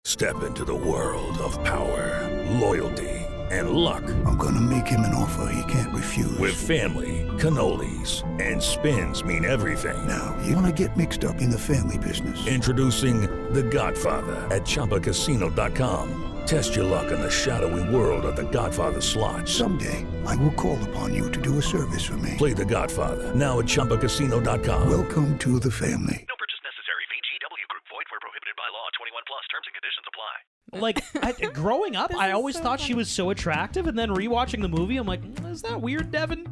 Step into the world of power, loyalty, and luck. I'm gonna make him an offer he can't refuse. With family, cannolis, and spins mean everything. Now, you wanna get mixed up in the family business. Introducing The Godfather at ChumbaCasino.com. Test your luck in the shadowy world of The Godfather slot. Someday, I will call upon you to do a service for me. Play The Godfather now at ChumbaCasino.com. Welcome to the family. No purchase necessary. VGW Group. Void where prohibited by law. 21 plus. Terms and conditions apply. Like, growing up, I always thought she was so attractive, and then rewatching the movie, I'm like, is that weird, Devin?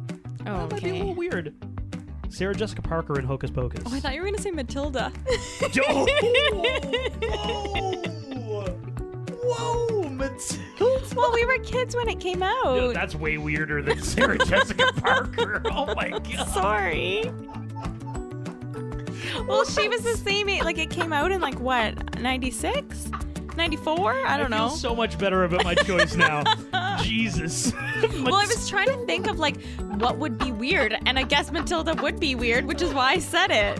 Oh, That might be a little weird. Sarah Jessica Parker in Hocus Pocus. Oh, I thought you were going to say Matilda. Whoa, Matilda. Well, we were kids when it came out. Dude, that's way weirder than Sarah Jessica Parker. Oh my god. Sorry. Well, she was the same age. Like, it came out in, like, what, 96? 94? I don't know. feel so much better about my choice now. Jesus. Well, I was trying to think of, like, what would be weird, and I guess Matilda would be weird, which is why I said it.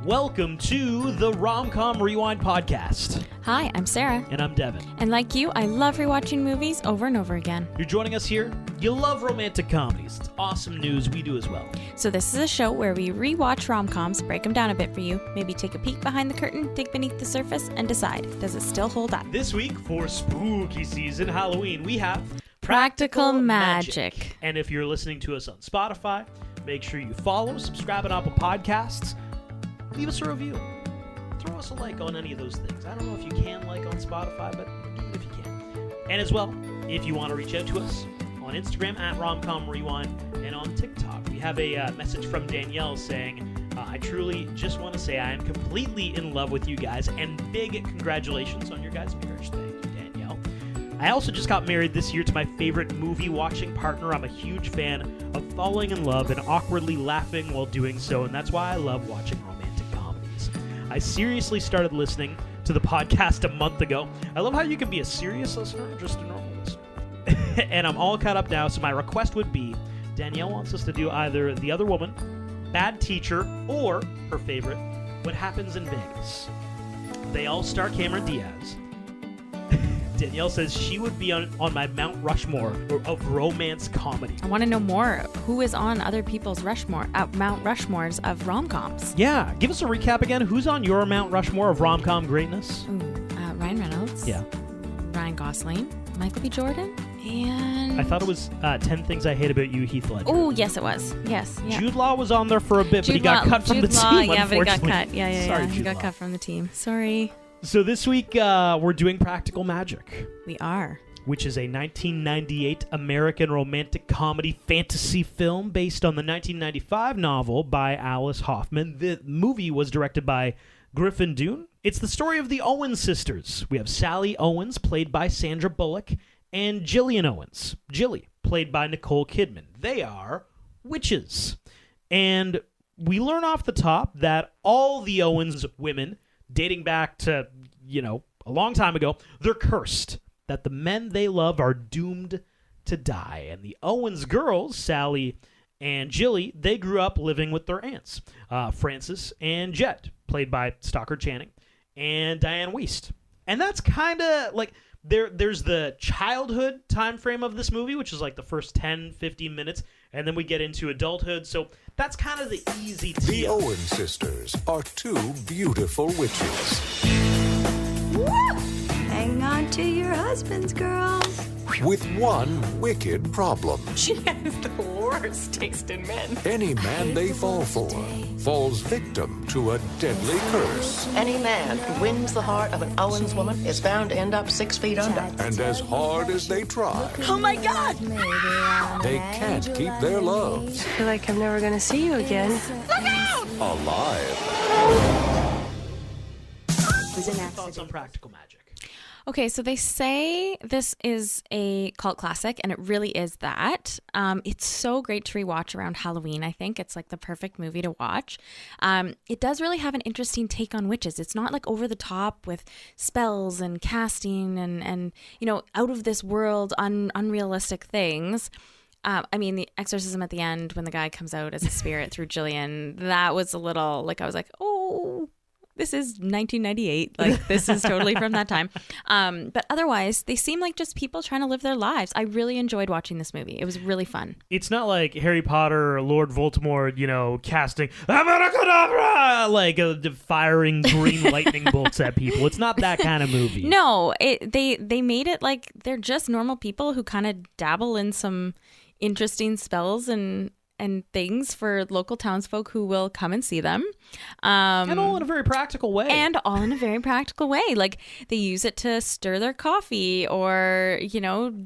Welcome to the Rom-Com Rewind Podcast. Hi, I'm Sarah. And I'm Devin. And like you, I love rewatching movies over and over again. You're joining us here. You love romantic comedies. It's awesome news. We do as well. So this is a show where we rewatch rom-coms, break them down a bit for you, maybe take a peek behind the curtain, dig beneath the surface, and decide, does it still hold up? This week, for spooky season Halloween, we have Practical Magic. And if you're listening to us on Spotify, make sure you follow, subscribe on Apple Podcasts, leave us a review. Throw us a like on any of those things. I don't know if you can like on Spotify, but do it if you can. And as well, if you want to reach out to us on Instagram at Romcom Rewind and on TikTok. We have a message from Danielle saying, I truly just want to say I am completely in love with you guys, and big congratulations on your guys' marriage. Thank you, Danielle. I also just got married this year to my favorite movie-watching partner. I'm a huge fan of falling in love and awkwardly laughing while doing so, and that's why I love watching romantic comedies. I seriously started listening to the podcast a month ago. I love how you can be a serious listener or just a normal listener. And I'm all caught up now, so my request would be, Danielle wants us to do either The Other Woman, Bad Teacher, or her favorite, What Happens in Vegas. They all star Cameron Diaz. Danielle says she would be on my Mount Rushmore of romance comedy. I want to know more. Who is on other people's Mount Rushmores of rom-coms? Yeah, give us a recap again. Who's on your Mount Rushmore of rom-com greatness? Ooh, Ryan Reynolds. Yeah. Ryan Gosling. Michael B. Jordan. And I thought it was 10 Things I Hate About You, Heath Ledger. Oh, yes, it was. Yes. Yeah. Jude Law was on there for a bit, but he got cut from the team, Yeah, but he got unfortunately. cut. Yeah. Sorry, He Jude got Law. cut from the team. Sorry. So this week, we're doing Practical Magic, We are. which is a 1998 American romantic comedy fantasy film based on the 1995 novel by Alice Hoffman. The movie was directed by Griffin Dunne. It's the story of the Owens sisters. We have Sally Owens, played by Sandra Bullock, and Gillian Owens, Jilly, played by Nicole Kidman. They are witches. And we learn off the top that all the Owens women, dating back to, a long time ago, they're cursed. That the men they love are doomed to die. And the Owens girls, Sally and Jilly, they grew up living with their aunts, Frances and Jet, played by Stockard Channing, and Diane Wiest. And that's kind of like, there's the childhood time frame of this movie, which is like the first 10, 15 minutes, and then we get into adulthood. So that's kind of the easy The deal. Owen sisters are two beautiful witches. Hang on to your husbands, girls. With one wicked problem. She has the worst taste in men. Any man they fall for falls victim to a deadly curse. Any man who wins the heart of an Owens woman is bound to end up 6 feet under. And as hard as they try, Oh my God! they can't keep their loves I feel like I'm never gonna see you again. alive. Thoughts on Practical Magic? Okay, so they say this is a cult classic, and it really is that. It's so great to rewatch around Halloween, I think. It's like the perfect movie to watch. It does really have an interesting take on witches. It's not like over the top with spells and casting and out of this world, unrealistic things. The exorcism at the end when the guy comes out as a spirit through Jillian, that was a little, I was like, oh, this is 1998. Like, this is totally from that time. But otherwise, they seem like just people trying to live their lives. I really enjoyed watching this movie. It was really fun. It's not like Harry Potter or Lord Voldemort, casting Abracadabra, like firing green lightning bolts at people. It's not that kind of movie. No, they made it like they're just normal people who kind of dabble in some interesting spells and things for local townsfolk who will come and see them. And all in a very practical way. Like, they use it to stir their coffee or,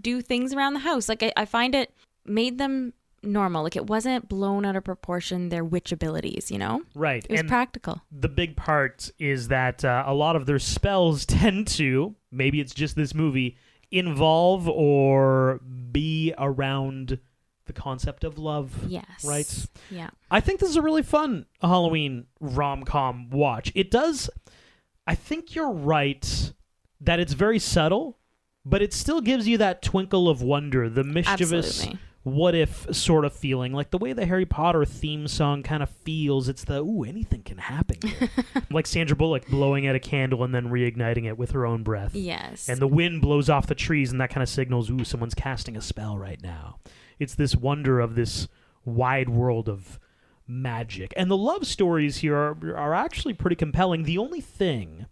do things around the house. Like, I find it made them normal. Like, it wasn't blown out of proportion, their witch abilities, Right. It was practical. The big part is that a lot of their spells tend to, maybe it's just this movie, involve or be around the concept of love. Yes. Right? Yeah. I think this is a really fun Halloween rom-com watch. It does, I think you're right that it's very subtle, but it still gives you that twinkle of wonder, the mischievous Absolutely. what if sort of feeling, like the way the Harry Potter theme song kind of feels. It's the, anything can happen here. Like Sandra Bullock blowing out a candle and then reigniting it with her own breath. Yes. And the wind blows off the trees and that kind of signals, someone's casting a spell right now. It's this wonder of this wide world of magic. And the love stories here are actually pretty compelling. The only thing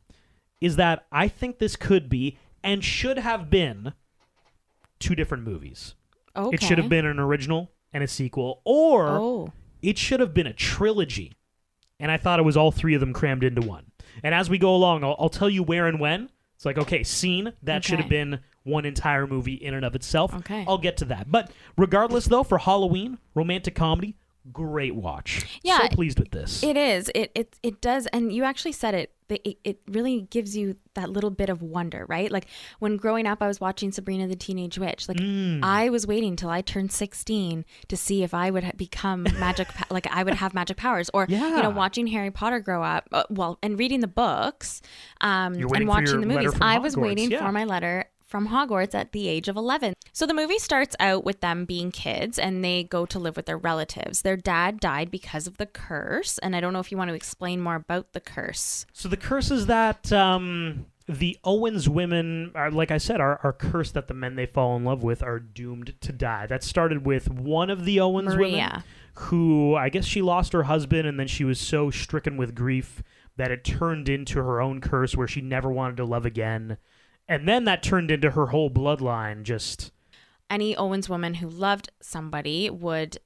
is that I think this could be and should have been 2 different movies. Okay. It should have been an original and a sequel, or it should have been a trilogy. And I thought it was all 3 of them crammed into one. And as we go along, I'll tell you where and when. It's like, okay, scene, that should have been one entire movie in and of itself. Okay. I'll get to that. But regardless, though, for Halloween, romantic comedy, great watch. Yeah, so pleased with this. It is. It does. And you actually said it. It really gives you that little bit of wonder, right? Like, when growing up, I was watching Sabrina the Teenage Witch. Like, I was waiting till I turned 16 to see if I would become like I would have magic powers. Or, watching Harry Potter grow up, and reading the books, and watching the movies. I was waiting for my letter from Hogwarts at the age of 11. So the movie starts out with them being kids and they go to live with their relatives. Their dad died because of the curse. And I don't know if you want to explain more about the curse. So the curse is that the Owens women, are, like I said, are cursed that the men they fall in love with are doomed to die. That started with one of the Owens women, who I guess she lost her husband and then she was so stricken with grief that it turned into her own curse where she never wanted to love again. And then that turned into her whole bloodline. Just any Owens woman who loved somebody would,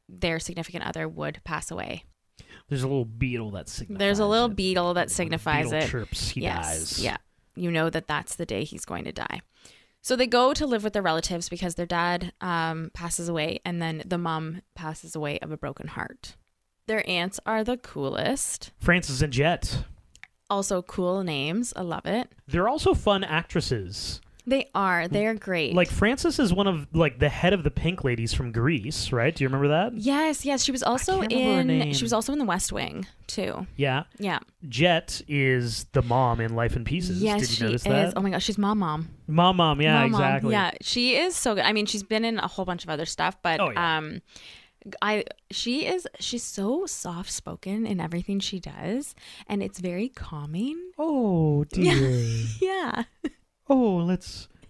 their significant other would pass away. There's a little beetle that signifies There's a little it. beetle that signifies beetle it. Chirps, he dies. Yeah. You know that's the day he's going to die. So they go to live with their relatives because their dad passes away and then the mom passes away of a broken heart. Their aunts are the coolest. Frances and Jet. Also cool names. I love it. They're also fun actresses. They are. They're great. Like, Frances is one of, like, the head of the Pink Ladies from Grease, right? Do you remember that? Yes. She was also She was also in The West Wing too. Yeah. Yeah. Jet is the mom in Life in Pieces. Yes, Did you notice she that? is. Oh my gosh, she's mom. Mom. Yeah, Mom. exactly. Yeah, she is so good. I mean, she's been in a whole bunch of other stuff, but she's so soft spoken in everything she does, and it's very calming. Oh dear. Yeah. Oh,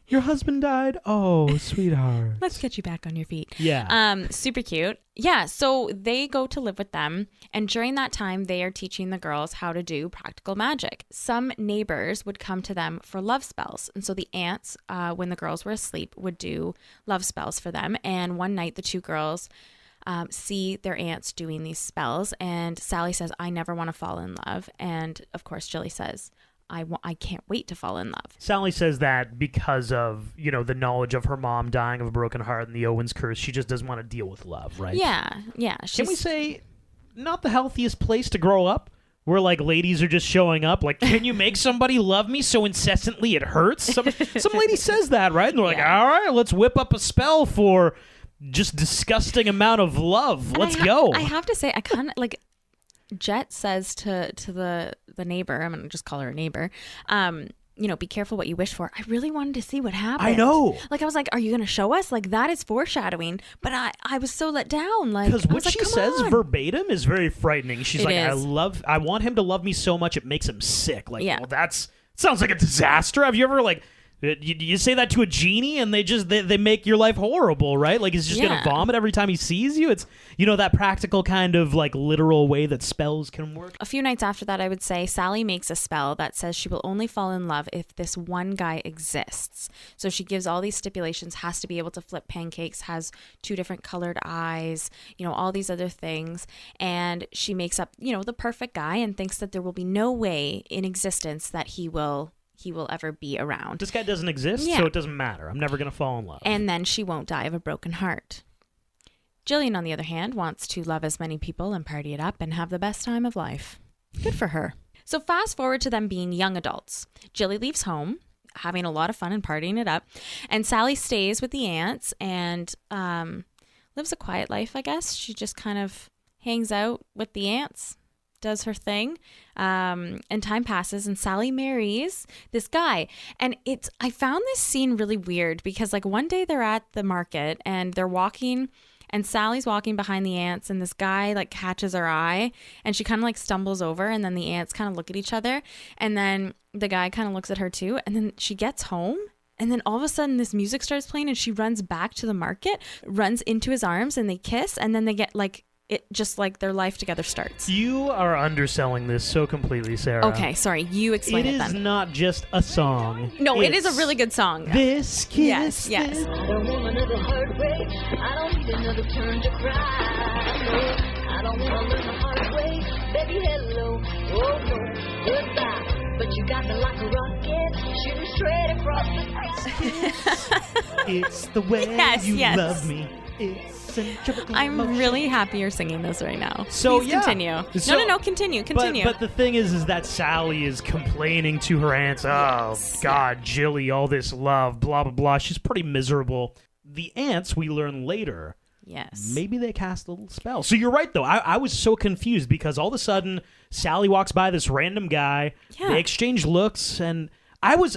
your husband died? Oh, sweetheart. Let's get you back on your feet. Yeah. Super cute. Yeah, so they go to live with them, and during that time, they are teaching the girls how to do practical magic. Some neighbors would come to them for love spells, and so the aunts, when the girls were asleep, would do love spells for them, and one night, the 2 girls see their aunts doing these spells, and Sally says, I never want to fall in love, and of course, Jilly says, I can't wait to fall in love. Sally says that because of, the knowledge of her mom dying of a broken heart and the Owens curse, she just doesn't want to deal with love, right? Yeah. Can we say not the healthiest place to grow up? Where, like, ladies are just showing up, like, can you make somebody love me so incessantly it hurts? Some lady says that, right? And they're like, all right, let's whip up a spell for just disgusting amount of love. Let's go. I have to say, I kind of, like, Jet says to the neighbor, I'm going to just call her a neighbor, be careful what you wish for. I really wanted to see what happened. I know. Like, I was like, are you going to show us? Like, that is foreshadowing. But I was so let down. Like, because what like, she says verbatim is very frightening. She's like, I want him to love me so much it makes him sick. Like, well, sounds like a disaster. Have you ever like, you say that to a genie and they make your life horrible, right? Like, he's just going to vomit every time he sees you. It's, that practical kind of like literal way that spells can work. A few nights after that, I would say, Sally makes a spell that says she will only fall in love if this one guy exists. So she gives all these stipulations, has to be able to flip pancakes, has 2 different colored eyes, all these other things. And she makes up, the perfect guy and thinks that there will be no way in existence that he will ever be around. This guy doesn't exist, so it doesn't matter. I'm never going to fall in love. And then she won't die of a broken heart. Jillian, on the other hand, wants to love as many people and party it up and have the best time of life. Good for her. So fast forward to them being young adults. Jilly leaves home, having a lot of fun and partying it up. And Sally stays with the aunts and lives a quiet life, I guess. She just kind of hangs out with the aunts, does her thing, and time passes and Sally marries this guy. And I found this scene really weird because like one day they're at the market and they're walking and Sally's walking behind the aunts and this guy like catches her eye and she kind of like stumbles over and then the aunts kind of look at each other and then the guy kind of looks at her too and then she gets home. And then all of a sudden this music starts playing and she runs back to the market, runs into his arms and they kiss and then they get like it just like their life together starts. You are underselling this so completely, Sarah. Okay, sorry. You explain it then. It is not just a song. No, it is a really good song. This kiss. Yes. I don't want another heartbreak. I don't need another turn to cry. No, I don't want to learn the hard way. Baby, hello. Oh, no. Goodbye. But you got me like a rocket, shooting straight across the sky. It's the way you love me. It's I'm really happy you're singing this right now. So Please continue. No, continue. But the thing is that Sally is complaining to her aunts, God, Jilly, all this love, blah, blah, blah. She's pretty miserable. The aunts, we learn later, maybe they cast a little spell. So you're right, though. I was so confused because all of a sudden, Sally walks by this random guy. Yeah. They exchange looks, and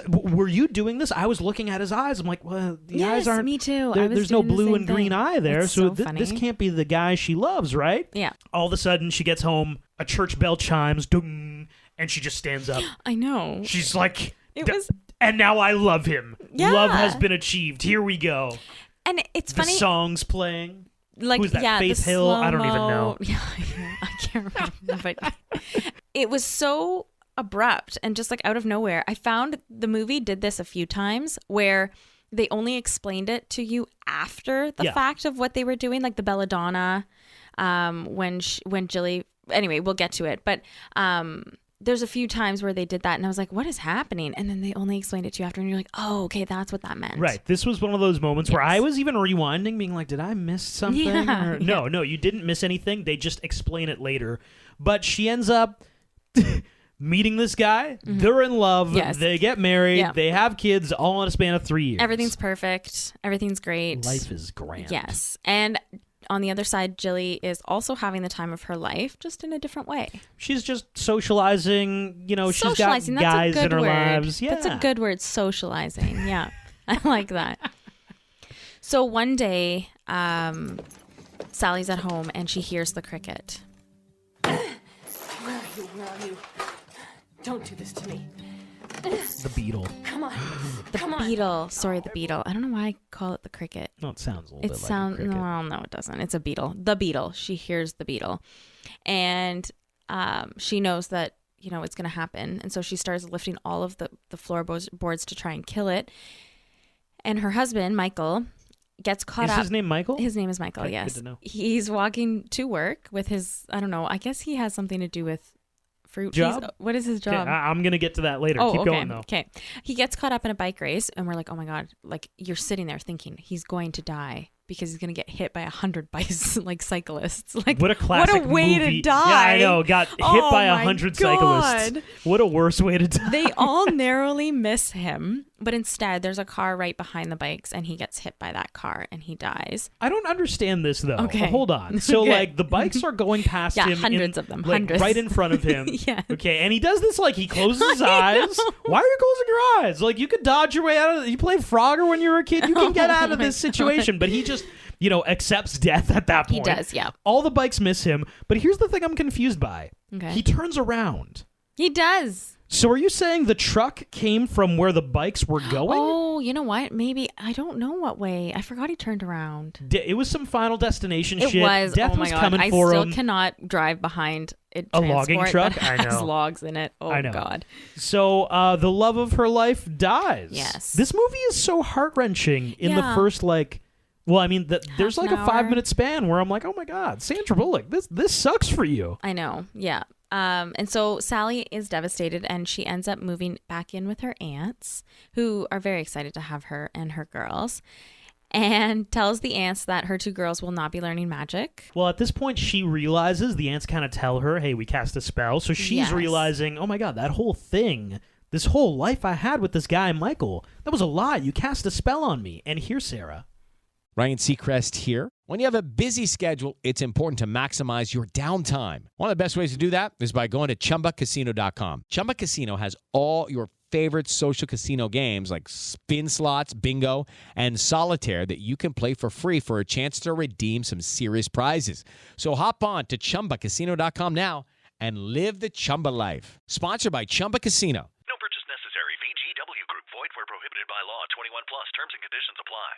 were you doing this? I was looking at his eyes. I'm like, well, the eyes aren't. Me too. There's no blue and green eye there. It's so funny. this can't be the guy she loves, right? Yeah. All of a sudden, she gets home, a church bell chimes, dung, and she just stands up. I know. She's like, and now I love him. Yeah. Love has been achieved. Here we go. And it's funny. The song's playing. Like, who's that? Faith Hill? I don't even know. Yeah, I can't remember. But it was so abrupt and just like out of nowhere. I found the movie did this a few times where they only explained it to you after the fact of what they were doing, like the belladonna, when Jilly. Anyway, we'll get to it, but there's a few times where they did that, and I was like, "What is happening?" And then they only explained it to you after, and you're like, "Oh, okay, that's what that meant." Right. This was one of those moments where I was even rewinding, being like, "Did I miss something?" Yeah, No, you didn't miss anything. They just explain it later. But she ends up meeting this guy. Mm-hmm. They're in love. Yes. They get married. Yeah. They have kids all in a span of 3 years. Everything's perfect. Everything's great. Life is grand. Yes. And on the other side, Jilly is also having the time of her life, just in a different way. She's just socializing. She's got guys in her lives. Yeah. That's a good word, socializing. Yeah. I like that. So one day, Sally's at home and she hears the cricket. Where are you? Don't do this to me. The beetle. Come on. The beetle. Sorry, the beetle. I don't know why I call it the cricket. No, it sounds a little bit like a cricket. No, it doesn't. It's a beetle. The beetle. She hears the beetle. And she knows that, it's going to happen. And so she starts lifting all of the floorboards to try and kill it. And her husband, Michael, gets caught up. Is his name Michael? His name is Michael, okay, yes. Good to know. He's walking to work with his, I don't know, I guess he has something to do with fruit. Job? What is his job? Okay, I'm going to get to that later. Keep going, though. Okay. He gets caught up in a bike race, and we're like, oh my God, like you're sitting there thinking he's going to die because he's going to get hit by 100 cyclists. Like, what a classic what a way movie. to die. Yeah, I know. Got hit by 100 cyclists. What a worse way to die. They all narrowly miss him. But instead, there's a car right behind the bikes, and he gets hit by that car, and he dies. I don't understand this, though. Okay. Hold on. So, Okay. like, the bikes are going past him. Hundreds of them. Like, Hundreds. right in front of him. Yes. Okay, and he does this, like, he closes his eyes. Why are you closing your eyes? Like, you could dodge your way out of it. You played Frogger when you were a kid. You can get out of this situation. But he just, accepts death at that point. He does, yeah. All the bikes miss him. But here's the thing I'm confused by. Okay. He turns around. He does. So are you saying the truck came from where the bikes were going? Oh, you know what? Maybe. I don't know what way. I forgot he turned around. It was some Final Destination It shit. was. Death Oh my was God. coming I for still him. cannot drive behind a logging truck? transport that I has know. logs in it. Oh, I know. God. So the love of her life dies. Yes. This movie is so heart-wrenching in the Yeah. first, there's like an a hour. 5-minute span where I'm like, oh my God, Sandra Bullock, this sucks for you. I know. Yeah. And so Sally is devastated, and she ends up moving back in with her aunts, who are very excited to have her and her girls, and tells the aunts that her 2 girls will not be learning magic. Well, at this point, she realizes, the aunts kind of tell her, hey, we cast a spell. So she's Yes. realizing, oh my God, that whole thing, this whole life I had with this guy, Michael, that was a lie. You cast a spell on me. And here's Sarah. Ryan Seacrest here. When you have a busy schedule, it's important to maximize your downtime. One of the best ways to do that is by going to ChumbaCasino.com. Chumba Casino has all your favorite social casino games like spin slots, bingo, and solitaire that you can play for free for a chance to redeem some serious prizes. So hop on to ChumbaCasino.com now and live the Chumba life. Sponsored by Chumba Casino. No purchase necessary. VGW Group. Void where prohibited by law. 21 plus. Terms and conditions apply.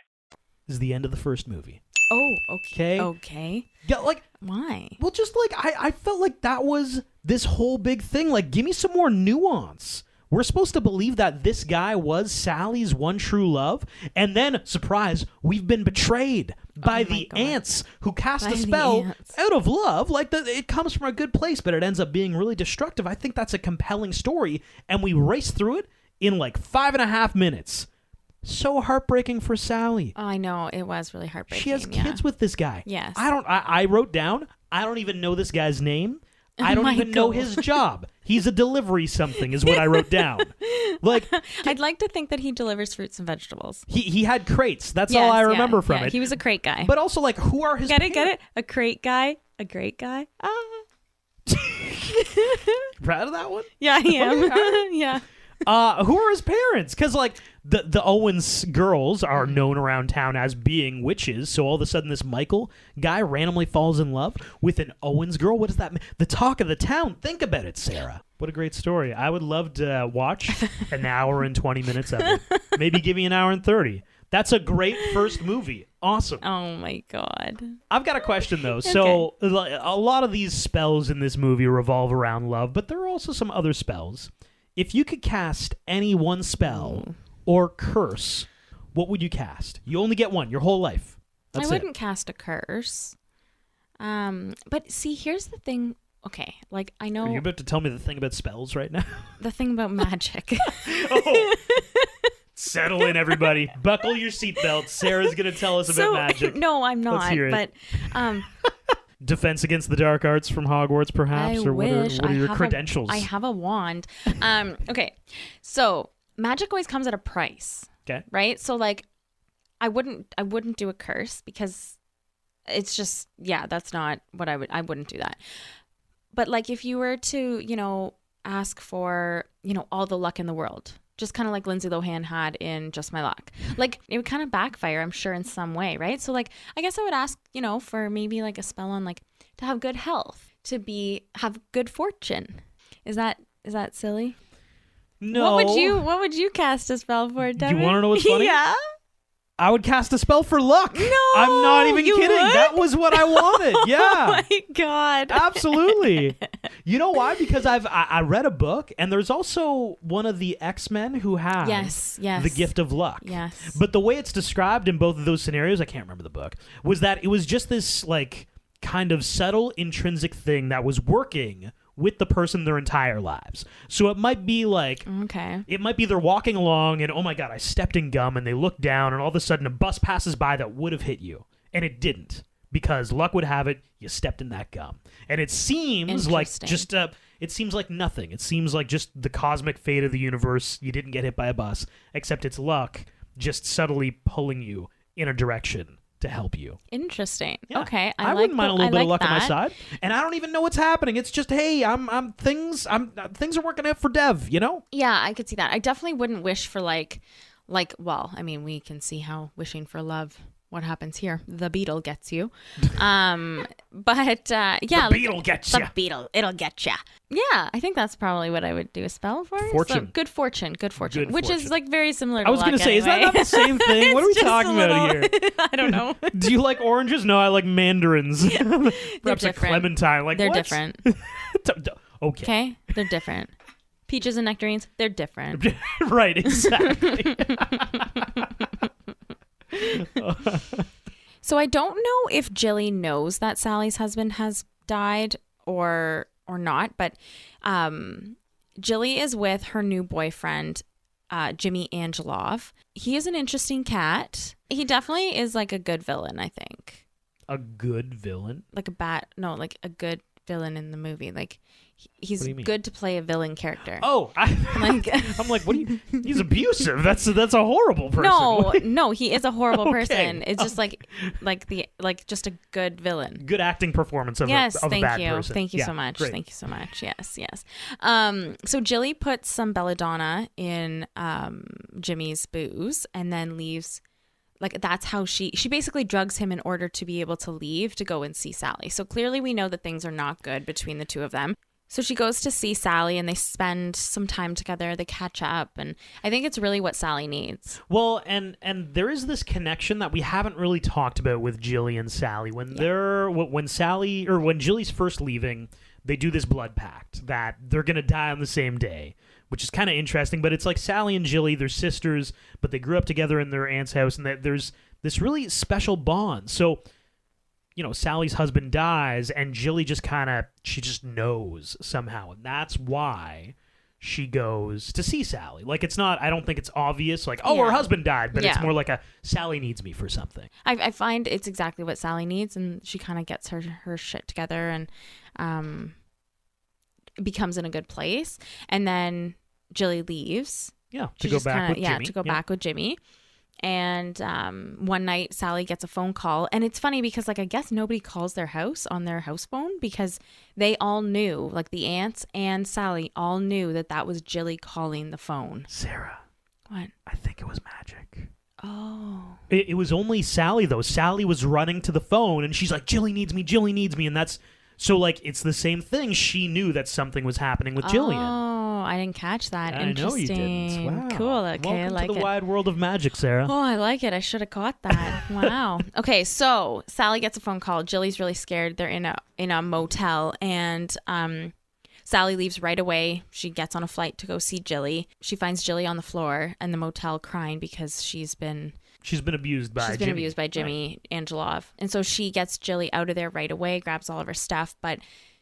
This is the end of the first movie. Oh, okay. Okay. Okay. Yeah, like, Why? well, just like, I felt like that was this whole big thing. Like, give me some more nuance. We're supposed to believe that this guy was Sally's one true love, and then, surprise, we've been betrayed by the God. aunts who cast By a the spell aunts. out of love. Like, it comes from a good place, but it ends up being really destructive. I think that's a compelling story, and we race through it in like 5.5 minutes. So heartbreaking for Sally. Oh, I know. It was really heartbreaking. She has yeah. kids with this guy. Yes. I wrote down, I don't even know this guy's name. I don't even know Michael. his job. He's a delivery something is what I wrote down. Like, I'd like to think that he delivers fruits and vegetables. he had crates. That's Yes, all I yeah, remember from yeah. it. He was a crate guy. But also, like, who are his Get it? parents? A crate guy? A great guy? Ah. Proud of that one? Yeah, I am. Okay. Yeah. Who are his parents? Because, like, the Owens girls are known around town as being witches, so all of a sudden this Michael guy randomly falls in love with an Owens girl. What does that mean? The talk of the town. Think about it, Sarah. What a great story. I would love to watch an hour and 20 minutes of it. Maybe give me an hour and 30. That's a great first movie. Awesome. Oh, my God. I've got a question, though. So a lot of these spells in this movie revolve around love, but there are also some other spells. If you could cast any one spell or curse, what would you cast? You only get one your whole life. That's I wouldn't it. cast a curse. But see, here's the thing. Okay, like I know Are you about to tell me the thing about spells right now? the thing about magic. Oh. Settle in, everybody. Buckle your seatbelts. Sarah's going to tell us about magic. No, I'm not. Let's hear it. But Defense against the dark arts from Hogwarts, perhaps? I Or wish what are I your have credentials? I have a wand. Okay, so magic always comes at a price. Okay. Right. So like, I wouldn't do a curse because it's just that's not what I wouldn't do that. But like if you were to ask for all the luck in the world, just kind of like Lindsay Lohan had in Just My Luck, like it would kind of backfire, I'm sure, in some way, right? So like I guess I would ask for maybe like a spell on like to have good health, to have good fortune. Is that silly? No. What would you cast a spell for, Devin? You want to know what's funny? Yeah. I would cast a spell for luck. No, I'm not even you kidding. would? That was what I wanted. Yeah. Oh my God. Absolutely. You know why? Because I read a book, and there's also one of the X-Men who has Yes. the gift of luck. Yes. But the way it's described in both of those scenarios, I can't remember the book, was that it was just this like kind of subtle intrinsic thing that was working with the person their entire lives. So it might be like, it might be they're walking along and, oh my God, I stepped in gum, and they look down and all of a sudden a bus passes by that would have hit you. And it didn't, because luck would have it, you stepped in that gum. And it seems like just it seems like nothing. It seems like just the cosmic fate of the universe. You didn't get hit by a bus, except it's luck just subtly pulling you in a direction to help you. Interesting. Yeah. Okay, I wouldn't mind a little bit of luck on my that. side, and I don't even know what's happening. It's just, hey, things are working out for Dev, you know? Yeah, I could see that. I definitely wouldn't wish for well, I mean, we can see how wishing for love, what happens here. The beetle gets you. But yeah. The beetle gets ya. The beetle, it'll get ya. Yeah, I think that's probably what I would do a spell for. Fortune. So, good fortune. Good Which is fortune. like very similar to I was going to say, is that not the same thing? What are we It's just talking a about little- here? I don't know. Do you like oranges? No, I like mandarins. Perhaps a different. clementine. Like They're what? different. Okay. Okay? They're different. Peaches and nectarines, they're different. Right, exactly. So I don't know if Jilly knows that Sally's husband has died or not, but Jilly is with her new boyfriend, Jimmy Angelov. He is an interesting cat. He definitely is like a good villain, I think. A good villain? Like a good villain in the movie. Like he's What do you mean? good to play a villain character. Oh, I'm like, what do you? He's abusive. That's a horrible person. No, he is a horrible Okay. person. It's just like just a good villain. Good acting performance of Yes, a thank bad you. person. Thank you Yeah, so much. great. Thank you so much. Yes. So Jilly puts some belladonna in Jimmy's booze and then leaves. Like that's how she basically drugs him in order to be able to leave to go and see Sally. So clearly we know that things are not good between the two of them. So she goes to see Sally and they spend some time together. They catch up, and I think it's really what Sally needs. Well, and there is this connection that we haven't really talked about with Jilly and Sally. When when Jilly's first leaving, they do this blood pact that they're gonna die on the same day, which is kind of interesting. But it's like Sally and Jilly, they're sisters, but they grew up together in their aunt's house, and there's this really special bond. So, you know, Sally's husband dies, and Jilly just she just knows somehow, and that's why she goes to see Sally. Like, it's not, I don't think it's obvious, like, oh, her husband died, but it's more like a, Sally needs me for something. I find it's exactly what Sally needs, and she kind of gets her shit together and becomes in a good place. And then Jilly leaves. Yeah, She to go just back kinda- with Jimmy. to go back with Jimmy. And one night Sally gets a phone call, and it's funny because like I guess nobody calls their house on their house phone because they all knew, like the aunts and Sally all knew that was Jilly calling the phone. Sarah. What? I think it was magic. Oh. It was only Sally, though. Sally was running to the phone, and she's like, Jilly needs me, and that's... So, like, it's the same thing. She knew that something was happening with Jillian. Oh, I didn't catch that. I know you Interesting. didn't. Wow. Cool. Okay, Welcome I like to the it. wide world of magic, Sarah. Oh, I like it. I should have caught that. Wow. Okay, so Sally gets a phone call. Jilly's really scared. They're in a motel, and Sally leaves right away. She gets on a flight to go see Jilly. She finds Jilly on the floor in the motel crying because she's been abused by She's been abused by Jimmy Angelov. And so she gets Jilly out of there right away, grabs all of her stuff, but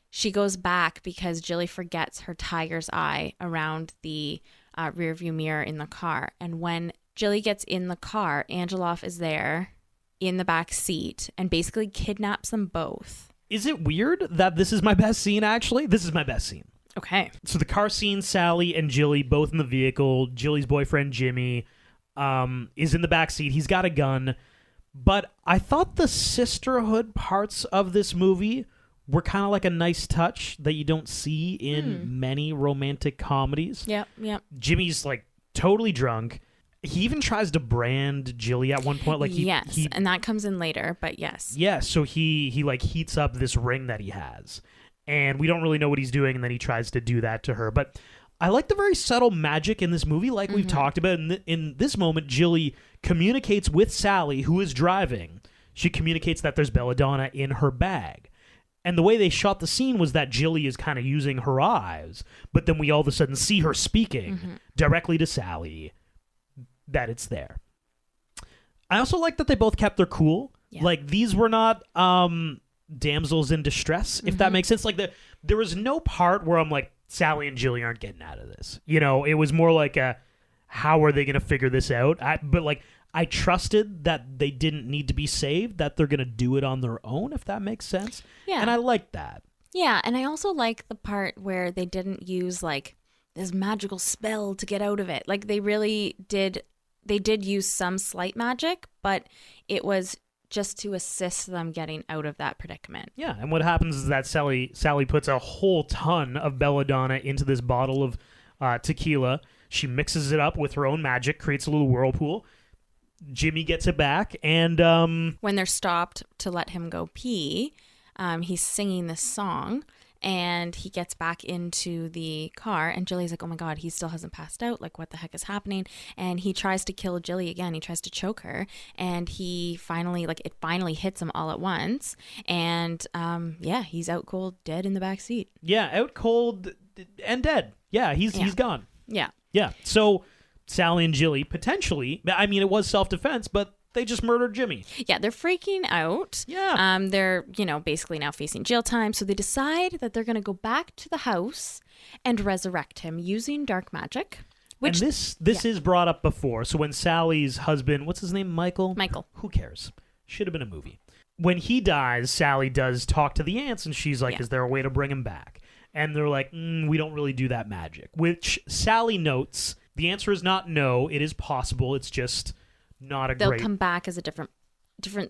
she goes back because Jilly forgets her tiger's eye around the rearview mirror in the car. And when Jilly gets in the car, Angelov is there in the back seat and basically kidnaps them both. Is it weird that this is my best scene, actually? This is my best scene. Okay. So the car scene, Sally and Jilly both in the vehicle. Jilly's boyfriend, Jimmy, is in the back seat. He's got a gun. But I thought the sisterhood parts of this movie were kind of like a nice touch that you don't see in many romantic comedies. Yep. Jimmy's like totally drunk. He even tries to brand Jilly at one point. Like yes, he and that comes in later, but yes. yeah, so he like heats up this ring that he has, and we don't really know what he's doing, and then he tries to do that to her. But I like the very subtle magic in this movie, like we've talked about. In this moment, Jilly communicates with Sally, who is driving. She communicates that there's belladonna in her bag. And the way they shot the scene was that Jilly is kind of using her eyes, but then we all of a sudden see her speaking directly to Sally that it's there. I also like that they both kept their cool. Yeah. Like, these were not damsels in distress, if that makes sense. Like, there was no part where I'm like, Sally and Jilly aren't getting out of this. You know, it was more like how are they going to figure this out? But like, I trusted that they didn't need to be saved, that they're going to do it on their own, if that makes sense. Yeah. And I like that. Yeah, and I also like the part where they didn't use like this magical spell to get out of it. Like they did use some slight magic, but it was just to assist them getting out of that predicament. Yeah, and what happens is that Sally puts a whole ton of belladonna into this bottle of tequila. She mixes it up with her own magic, creates a little whirlpool. Jimmy gets it back, and when they're stopped to let him go pee, he's singing this song, and he gets back into the car, and Jilly's like, oh my God, he still hasn't passed out. Like, what the heck is happening? And he tries to kill Jilly again. He tries to choke her, and it finally hits him all at once. And he's out cold, dead in the back seat. Yeah, out cold and dead. Yeah, he's gone. Yeah. Yeah. So Sally and Jilly potentially, I mean, it was self-defense, but they just murdered Jimmy. Yeah, they're freaking out. Yeah. They're, basically now facing jail time. So they decide that they're going to go back to the house and resurrect him using dark magic. And this is brought up before. So when Sally's husband, what's his name, Michael? Michael. Who cares? Should have been a movie. When he dies, Sally does talk to the aunts, and she's like, is there a way to bring him back? And they're like, we don't really do that magic. Which Sally notes, the answer is not no. It is possible. It's just not a They'll great... come back as a different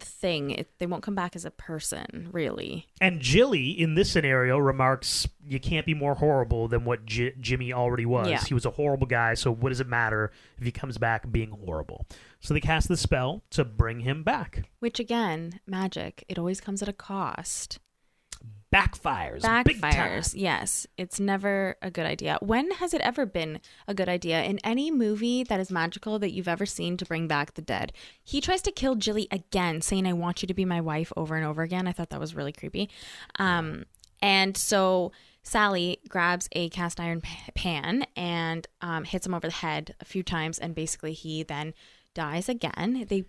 thing. They won't come back as a person, really. And Jilly, in this scenario, remarks, you can't be more horrible than what Jimmy already was. Yeah. He was a horrible guy, so what does it matter if he comes back being horrible? So they cast the spell to bring him back. Which, again, magic, it always comes at a cost. Backfires. Big time. Yes. It's never a good idea. When has it ever been a good idea in any movie that is magical that you've ever seen to bring back the dead? He tries to kill Jilly again, saying, I want you to be my wife, over and over again. I thought that was really creepy. And so Sally grabs a cast iron pan and hits him over the head a few times. And basically he then dies again. They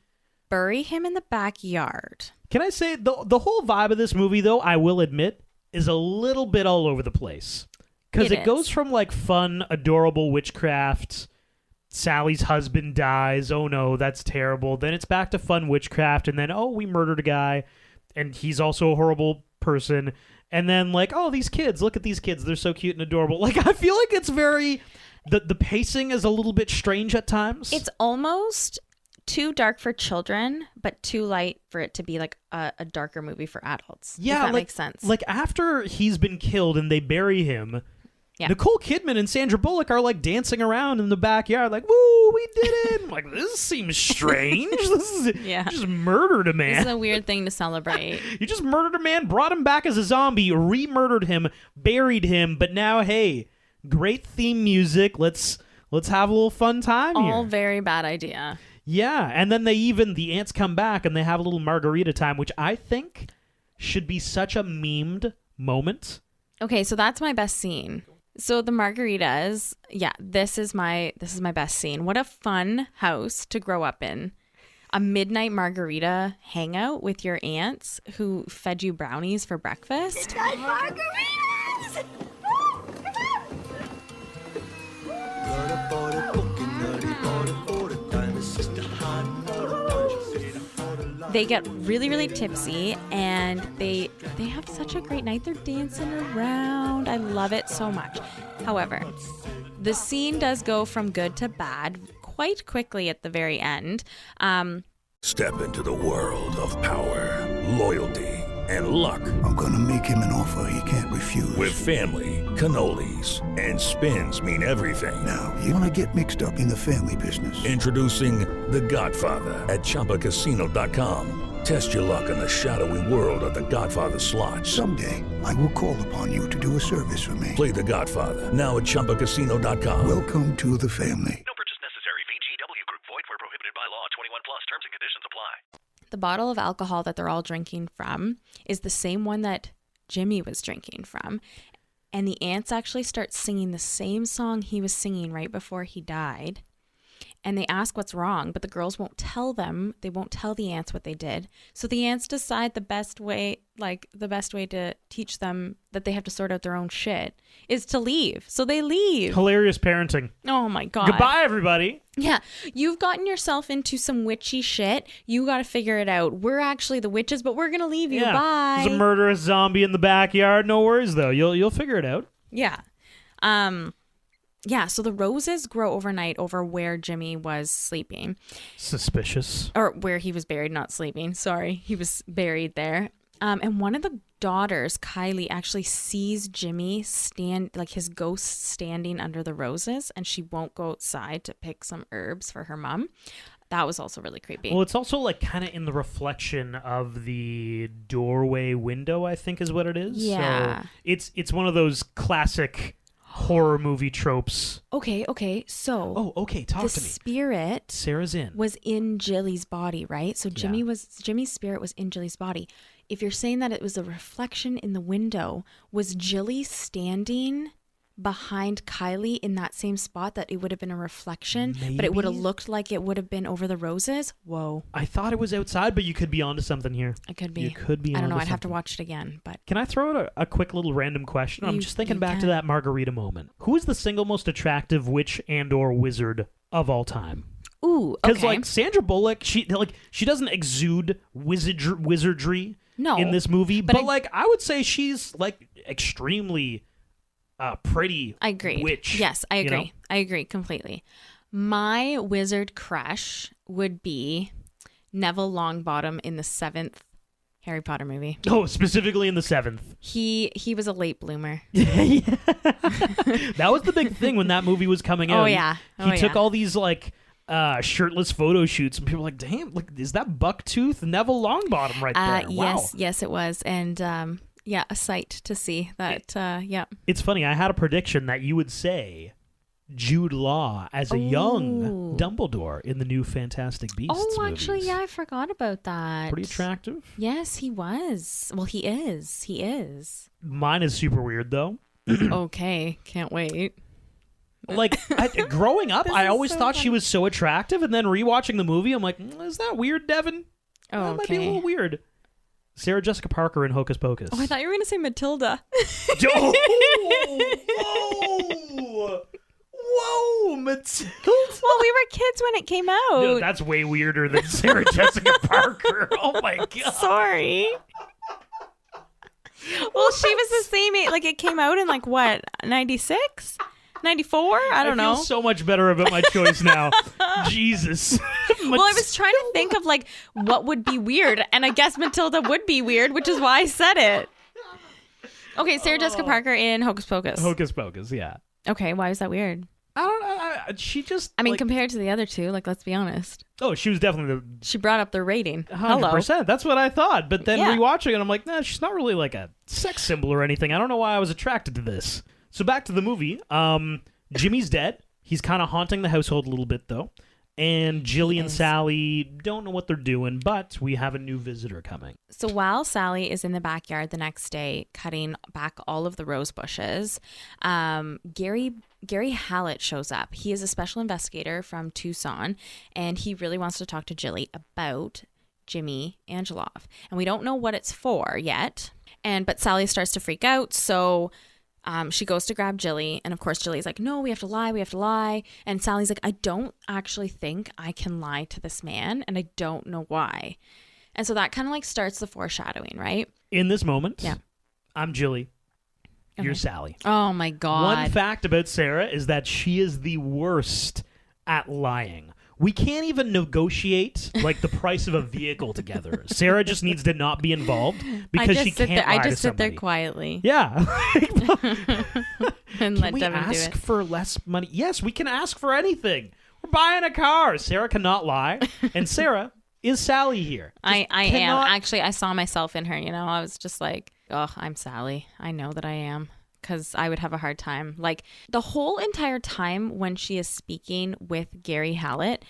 bury him in the backyard. Can I say, the whole vibe of this movie, though, I will admit, is a little bit all over the place. Because it goes from, like, fun, adorable witchcraft, Sally's husband dies, oh no, that's terrible. Then it's back to fun witchcraft, and then, oh, we murdered a guy, and he's also a horrible person. And then, like, oh, these kids, look at these kids, they're so cute and adorable. Like, I feel like it's very... The pacing is a little bit strange at times. It's almost... too dark for children, but too light for it to be like a darker movie for adults. Yeah, if that makes sense. Like after he's been killed and they bury him, Nicole Kidman and Sandra Bullock are like dancing around in the backyard, like, "Woo, we did it!" I'm like, this seems strange. You just murdered a man. This is a weird thing to celebrate. You just murdered a man, brought him back as a zombie, re-murdered him, buried him, but now, hey, great theme music. Let's have a little fun time here. All very bad idea. Yeah, and then the ants come back and they have a little margarita time, which I think should be such a memed moment. Okay, so that's my best scene. So the margaritas, this is my best scene. What a fun house to grow up in. A midnight margarita hangout with your aunts who fed you brownies for breakfast. Midnight margaritas! They get really, really tipsy, and they have such a great night. They're dancing around. I love it so much. However, the scene does go from good to bad quite quickly at the very end. Step into the world of power, loyalty, and luck. I'm gonna make him an offer he can't refuse. With family, cannolis, and spins mean everything. Now, you wanna get mixed up in the family business. Introducing The Godfather at ChumbaCasino.com. Test your luck in the shadowy world of The Godfather slot. Someday, I will call upon you to do a service for me. Play The Godfather now at ChumbaCasino.com. Welcome to the family. No purchase necessary. VGW Group. Void where prohibited by law. 21 plus. Terms and conditions apply. The bottle of alcohol that they're all drinking from is the same one that Jimmy was drinking from. And the aunts actually start singing the same song he was singing right before he died. and they ask what's wrong, but the girls won't tell them. They won't tell the aunts what they did. So the aunts decide the best way to teach them that they have to sort out their own shit is to leave. So they leave. Hilarious parenting. Oh my God. Goodbye, everybody. Yeah. You've gotten yourself into some witchy shit. You got to figure it out. We're actually the witches, but we're going to leave you. Yeah. Bye. There's a murderous zombie in the backyard. No worries, though. You'll figure it out. Yeah. Yeah, so the roses grow overnight over where Jimmy was sleeping. Suspicious. Or where he was buried, not sleeping. Sorry, he was buried there. And one of the daughters, Kylie, actually sees Jimmy his ghost standing under the roses, and she won't go outside to pick some herbs for her mom. That was also really creepy. Well, it's also like kind of in the reflection of the doorway window, I think is what it is. Yeah. So it's one of those classic horror movie tropes. Okay. So. Oh, okay. Talk to me. The spirit. Sarah's in. Was in Jilly's body, right? So Jimmy's spirit was in Jilly's body. If you're saying that it was a reflection in the window, was Jilly standing behind Kylie in that same spot that it would have been a reflection, Maybe? but it would have looked like it would have been over the roses? Whoa. I thought it was outside, but you could be onto something here. It could be. You could be. I don't know. onto I'd have to something. watch it again, but. Can I throw out a quick little random question? I'm just thinking back to that margarita moment. Who is the single most attractive witch and/or wizard of all time? Ooh, Because okay. like Sandra Bullock, she doesn't exude wizardry in this movie, but like I would say she's like extremely pretty. I agree. Witch. Yes, I agree. You know? I agree completely. My wizard crush would be Neville Longbottom in the 7th Harry Potter movie. Oh, specifically in the 7th. He was a late bloomer. That was the big thing when that movie was coming out. Oh yeah. He took all these like shirtless photo shoots, and people were like, "Damn, like is that Bucktooth Neville Longbottom right there?" Wow. Yes, it was, and yeah, a sight to see that. Yeah. It's funny. I had a prediction that you would say Jude Law as a young Dumbledore in the new Fantastic Beasts Oh, actually, movies. yeah, I forgot about that. Pretty attractive. Yes, he was. Well, he is. He is. Mine is super weird though. Okay, can't wait. Like growing up, I always so thought she funny. was so attractive, and then rewatching the movie, I'm like, is that weird, Devin? Oh, That might be a okay. little weird. Sarah Jessica Parker in Hocus Pocus. Oh, I thought you were going to say Matilda. Whoa, Matilda. Well, we were kids when it came out. No, that's way weirder than Sarah Jessica Parker. Oh my god. Sorry. Well, she was the same age. Like, it came out in, like, what, 96? 94? I don't know. I feel so much better about my choice now. Jesus. Well, I was trying to think of, like, what would be weird, and I guess Matilda would be weird, which is why I said it. Okay, Sarah Jessica Parker in Hocus Pocus. Hocus Pocus, yeah. Okay, why is that weird? I don't know. She just. I mean, like, compared to the other two, like, let's be honest. Oh, she was definitely She brought up their rating. the Hello. 100%. That's what I thought. But then Yeah. rewatching it, I'm like, nah, she's not really like a sex symbol or anything. I don't know why I was attracted to this. So back to the movie. Jimmy's dead. He's kind of haunting the household a little bit, though. And Jilly and Sally don't know what they're doing, but we have a new visitor coming. So while Sally is in the backyard the next day cutting back all of the rose bushes, Gary Hallett shows up. He is a special investigator from Tucson, and he really wants to talk to Jilly about Jimmy Angelov. And we don't know what it's for yet. But Sally starts to freak out, so she goes to grab Jilly, and of course Jilly's like, no, we have to lie. And Sally's like, I don't actually think I can lie to this man, and I don't know why. And so that kind of like starts the foreshadowing, right? In this moment, Yeah. I'm Jilly. You're Okay. Sally. Oh my God. One fact about Sarah is that she is the worst at lying. We can't even negotiate like the price of a vehicle together. Sarah just needs to not be involved because she can't lie I to just sit there somebody. quietly. Yeah. And Can let we Devin do ask it. for less money? Yes, we can ask for anything. We're buying a car. Sarah cannot lie. And Sarah is Sally here. I am. cannot- Actually, I saw myself in her, I was just like, oh, I'm Sally. I know that I am. Because I would have a hard time. Like, the whole entire time when she is speaking with Gary Hallett,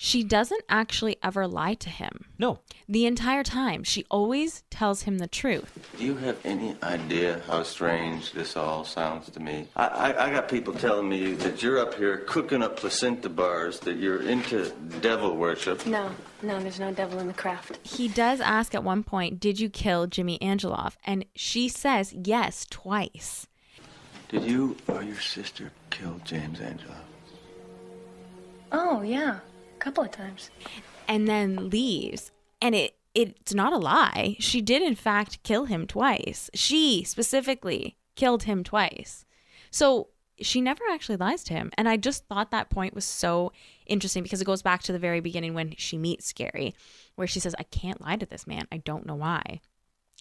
She doesn't actually ever lie to him. No. The entire time. She always tells him the truth. Do you have any idea how strange this all sounds to me? I got people telling me that you're up here cooking up placenta bars, that you're into devil worship. No, there's no devil in the craft. He does ask at one point, did you kill Jimmy Angeloff? And she says yes twice. Did you or your sister kill James Angeloff? Oh, yeah. A couple of times. And then leaves. And it's not a lie. She did, in fact, kill him twice. She specifically killed him twice. So she never actually lies to him. And I just thought that point was so interesting because it goes back to the very beginning when she meets Gary, where she says, I can't lie to this man. I don't know why.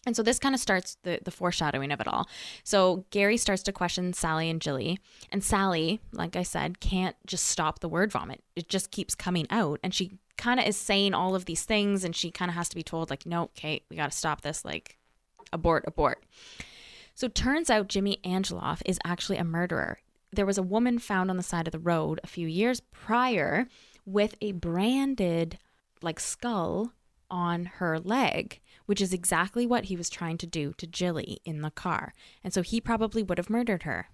And so this kind of starts the foreshadowing of it all. So Gary starts to question Sally and Jilly. And Sally, like I said, can't just stop the word vomit. It just keeps coming out. And she kind of is saying all of these things. And she kind of has to be told, like, no, Kate, we got to stop this. Like, abort. So it turns out Jimmy Angeloff is actually a murderer. There was a woman found on the side of the road a few years prior with a branded, like, skull on her leg, which is exactly what he was trying to do to Jilly in the car. And so he probably would have murdered her.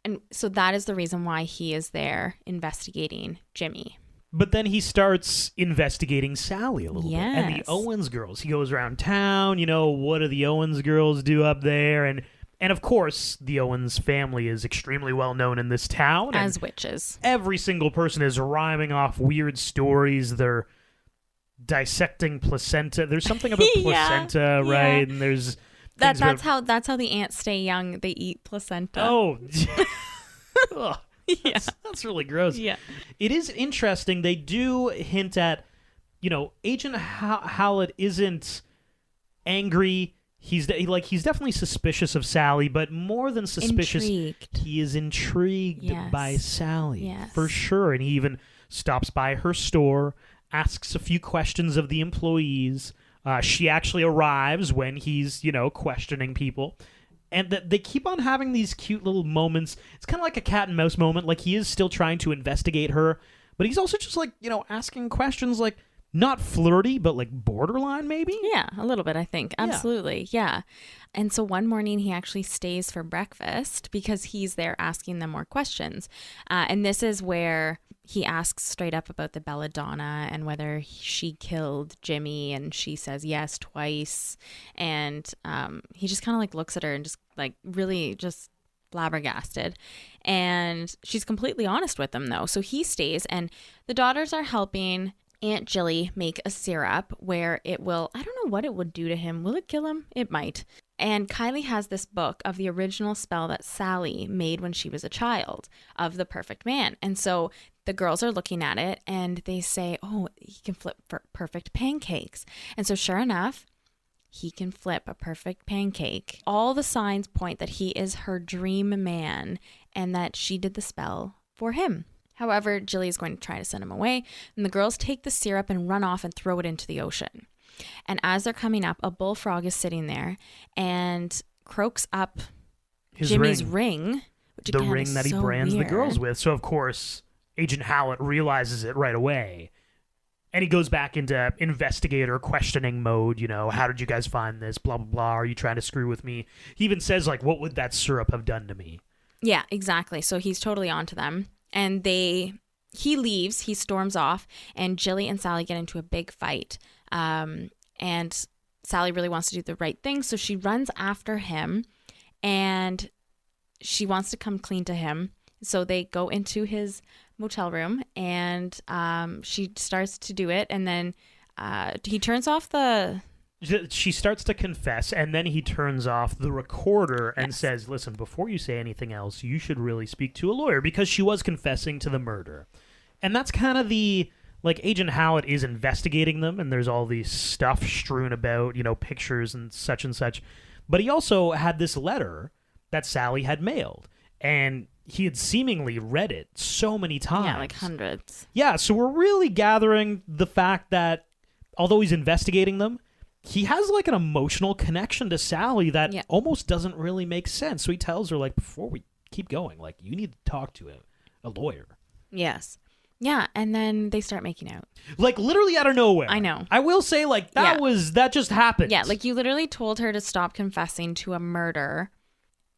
And so that is the reason why he is there investigating Jimmy. But then he starts investigating Sally a little bit. And the Owens girls. He goes around town, what do the Owens girls do up there? And of course, the Owens family is extremely well known in this town. As witches. Every single person is rhyming off weird stories. They're dissecting placenta. There's something about placenta, right? And there's that's how the ants stay young. They eat placenta. Oh, that's really gross. Yeah, it is interesting. They do hint at, Agent Howlett isn't angry. He's definitely suspicious of Sally, but more than suspicious, he is intrigued by Sally for sure. And he even stops by her store, asks a few questions of the employees. She actually arrives when he's, questioning people. And they keep on having these cute little moments. It's kind of like a cat and mouse moment. Like, he is still trying to investigate her, but he's also just, asking questions, not flirty, but, borderline, maybe? Yeah, a little bit, I think. Absolutely, yeah. And so one morning he actually stays for breakfast because he's there asking them more questions. And this is where he asks straight up about the belladonna and whether she killed Jimmy, and she says yes twice. And he just kind of looks at her and just really just flabbergasted. And she's completely honest with him, though. So he stays, and the daughters are helping Aunt Jilly make a syrup where it will, I don't know what it would do to him. Will it kill him? It might. And Kylie has this book of the original spell that Sally made when she was a child of the perfect man. And so the girls are looking at it and they say, oh, he can flip for perfect pancakes. And so sure enough, he can flip a perfect pancake. All the signs point that he is her dream man and that she did the spell for him. However, Jilly is going to try to send him away, and the girls take the syrup and run off and throw it into the ocean. And as they're coming up, a bullfrog is sitting there and croaks up Jimmy's ring. Which the ring that he brands the girls with. So, of course, Agent Howlett realizes it right away. And he goes back into investigator questioning mode, how did you guys find this? Blah, blah, blah. Are you trying to screw with me? He even says, what would that syrup have done to me? Yeah, exactly. So he's totally onto them. And he leaves, he storms off, and Jilly and Sally get into a big fight. And Sally really wants to do the right thing, so she runs after him, and she wants to come clean to him. So they go into his motel room, and she starts to do it, and then he turns off the... She starts to confess, and then he turns off the recorder and says, listen, before you say anything else, you should really speak to a lawyer, because she was confessing to the murder. And that's kind of the, Agent Howlett is investigating them, and there's all these stuff strewn about, pictures and such. But he also had this letter that Sally had mailed, and he had seemingly read it so many times. Yeah, hundreds. Yeah, so we're really gathering the fact that, although he's investigating them, he has an emotional connection to Sally that almost doesn't really make sense. So he tells her, before we keep going, you need to talk to a lawyer. Yes. Yeah, and then they start making out. Like literally out of nowhere. I know. I will say like that just happened. Yeah, like you literally told her to stop confessing to a murder,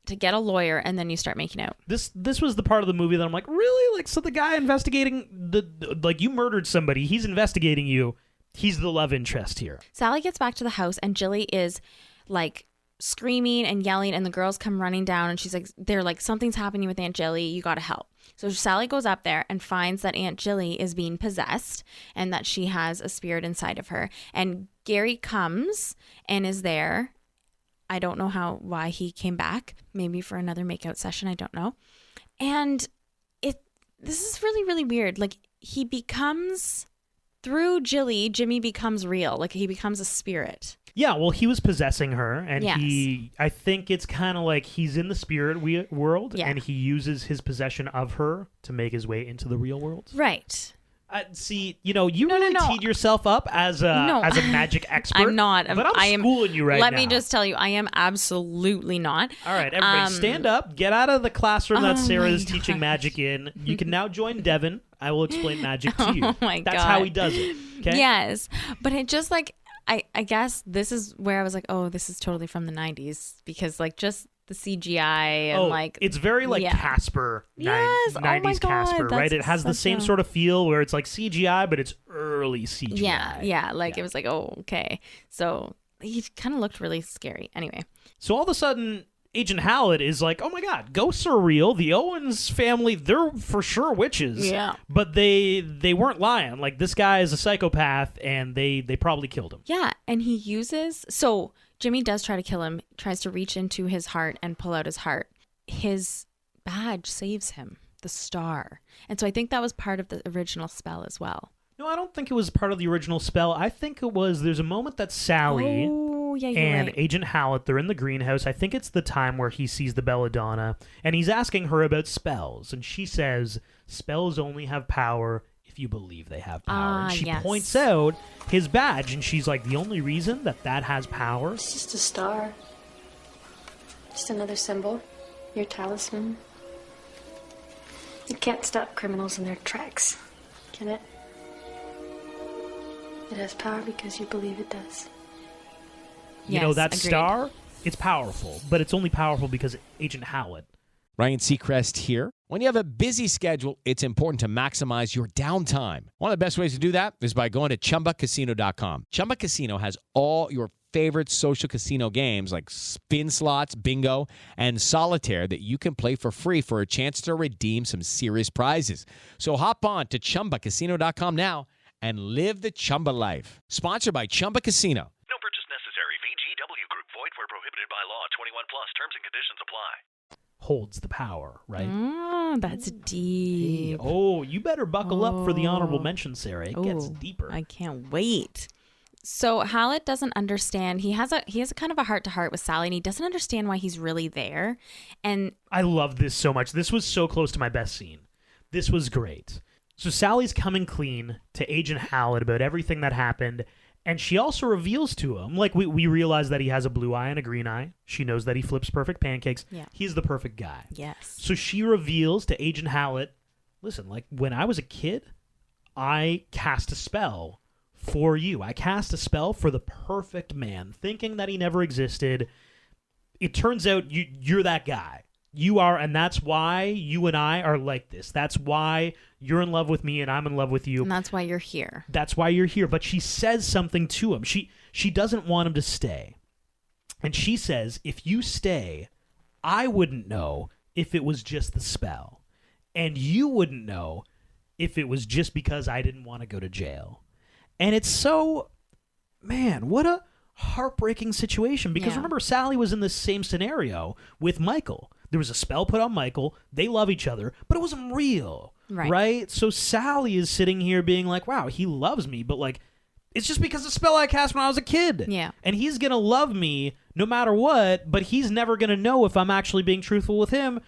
to get a lawyer, and then you start making out. This was the part of the movie that I'm like, really? Like, so the guy investigating like you murdered somebody, he's investigating you. He's the love interest here. Sally gets back to the house and Jilly is like screaming and yelling, and the girls come running down, and she's like, they're like, something's happening with Aunt Jilly, you gotta help. So Sally goes up there and finds that Aunt Jilly is being possessed and that she has a spirit inside of her. And Gary comes and is there. I don't know why he came back. Maybe for another makeout session. I don't know. And this is really, really weird. Like he becomes, through Jimmy becomes real. Like he becomes a spirit. Yeah, well, he was possessing her, and yes. I think it's kind of like he's in the spirit world, yeah. and he uses his possession of her to make his way into the real world. Right. See, you really teed yourself up as a magic expert. I'm not. But I'm schooling you right now. Let me just tell you, I am absolutely not. All right, everybody, stand up. Get out of the classroom that Sarah is teaching magic in. You can now join Devin. I will explain magic to you. Oh my God. That's how he does it. Okay? Yes, but it just like... I guess this is where I was like, oh, this is totally from the 90s because like just the CGI and like it's very like Casper. Yes, 90s oh my God, Casper, right? It has the same sort of feel where it's like CGI, but it's early CGI. Yeah, like it was like, oh, okay. So he kind of looked really scary. Anyway. So all of a sudden, Agent Hallett is like, oh my God, ghosts are real. The Owens family, they're for sure witches. Yeah. But they weren't lying. Like, this guy is a psychopath, and they probably killed him. Yeah, and he uses... So Jimmy does try to kill him, tries to reach into his heart and pull out his heart. His badge saves him, the star. And so I think that was part of the original spell as well. No, I don't think it was part of the original spell. I think it was... There's a moment that Sally... you're right. Agent Hallett, they're in the greenhouse. I think it's the time where he sees the belladonna, and he's asking her about spells, and she says, spells only have power if you believe they have power. And she points out his badge, and she's like, the only reason that has power? It's just a star. Just another symbol. Your talisman. It can't stop criminals in their tracks, can it? It has power because you believe it does. That agreed. star, it's powerful, but it's only powerful because Agent Hallett. Ryan Seacrest here. When you have a busy schedule, it's important to maximize your downtime. One of the best ways to do that is by going to ChumbaCasino.com. Chumba Casino has all your favorite social casino games like spin slots, bingo, and solitaire that you can play for free for a chance to redeem some serious prizes. So hop on to ChumbaCasino.com now and live the Chumba life. Sponsored by Chumba Casino. No purchase necessary. VGW Group. Void where prohibited by law. 21 plus. Terms and conditions apply. Holds the power, right? That's deep. Oh, you better buckle up for the honorable mention, Sarah. It gets deeper. I can't wait. So Hallett doesn't understand. He has a kind of a heart-to-heart with Sally, and he doesn't understand why he's really there. And I love this so much. This was so close to my best scene. This was great. So Sally's coming clean to Agent Hallett about everything that happened, and she also reveals to him, like we realize that he has a blue eye and a green eye. She knows that he flips perfect pancakes. Yeah. He's the perfect guy. Yes. So she reveals to Agent Hallett, listen, like when I was a kid, I cast a spell for you. I cast a spell for the perfect man, thinking that he never existed. It turns out you're that guy. You are, and that's why you and I are like this. That's why you're in love with me and I'm in love with you. And that's why you're here. That's why you're here. But she says something to him. She doesn't want him to stay. And she says, if you stay, I wouldn't know if it was just the spell. And you wouldn't know if it was just because I didn't want to go to jail. And it's so, man, what a heartbreaking situation. Because remember, Sally was in the same scenario with Michael. There was a spell put on Michael. They love each other, but it wasn't real. Right? So Sally is sitting here being like, wow, he loves me, but like, it's just because of the spell I cast when I was a kid. Yeah. And he's going to love me no matter what, but he's never going to know if I'm actually being truthful with him.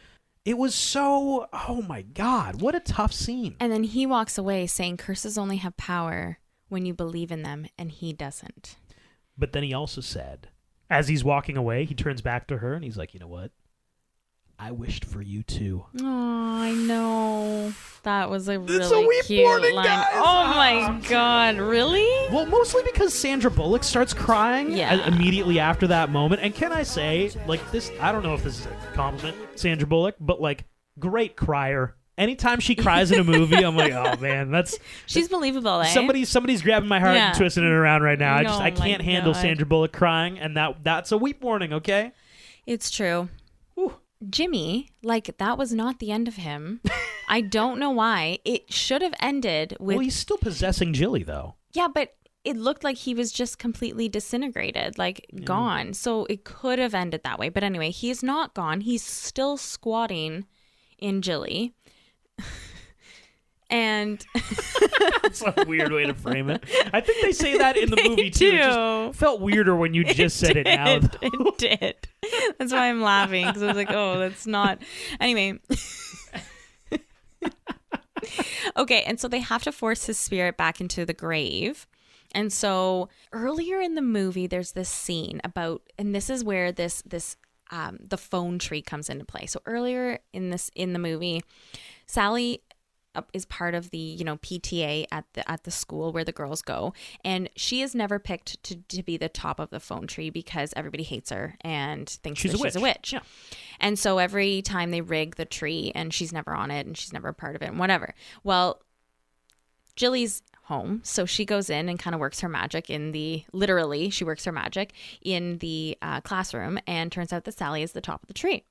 It was so, oh my God, what a tough scene. And then he walks away saying curses only have power when you believe in them, and he doesn't. But then he also said, as he's walking away, he turns back to her and he's like, you know what? I wished for you too. Oh, I know. That was a It's a really weep cute warning, line. guys. Oh my God, really? Well, mostly because Sandra Bullock starts crying immediately after that moment. And can I say, like, this, I don't know if this is a compliment, Sandra Bullock, but, like, great crier. Anytime she cries in a movie, I'm like, oh, man, She's believable, eh? Somebody's grabbing my heart and twisting it around right now. I can't handle God. Sandra Bullock crying, and that's a weep warning, okay? It's true. Jimmy, like, that was not the end of him. I don't know why. It should have ended with... Well, he's still possessing Jilly, though. Yeah, but it looked like he was just completely disintegrated, like gone. So it could have ended that way. But anyway, he's not gone. He's still squatting in Jilly. And that's a weird way to frame it. I think they say that in the movie too. It just felt weirder when you just said it now. Though. It did. That's why I'm laughing, because I was like, oh, that's not. Anyway. Okay, and so they have to force his spirit back into the grave. And so earlier in the movie, there's this scene about, and this is where the phone tree comes into play. So earlier in the movie, Sally is part of the PTA at the school where the girls go, and she is never picked to be the top of the phone tree because everybody hates her and thinks she's a witch. Yeah. And so every time they rig the tree, and she's never on it and she's never a part of it and whatever. Well, Jilly's home, so she goes in and kind of works her magic she works her magic in the classroom, and turns out that Sally is the top of the tree.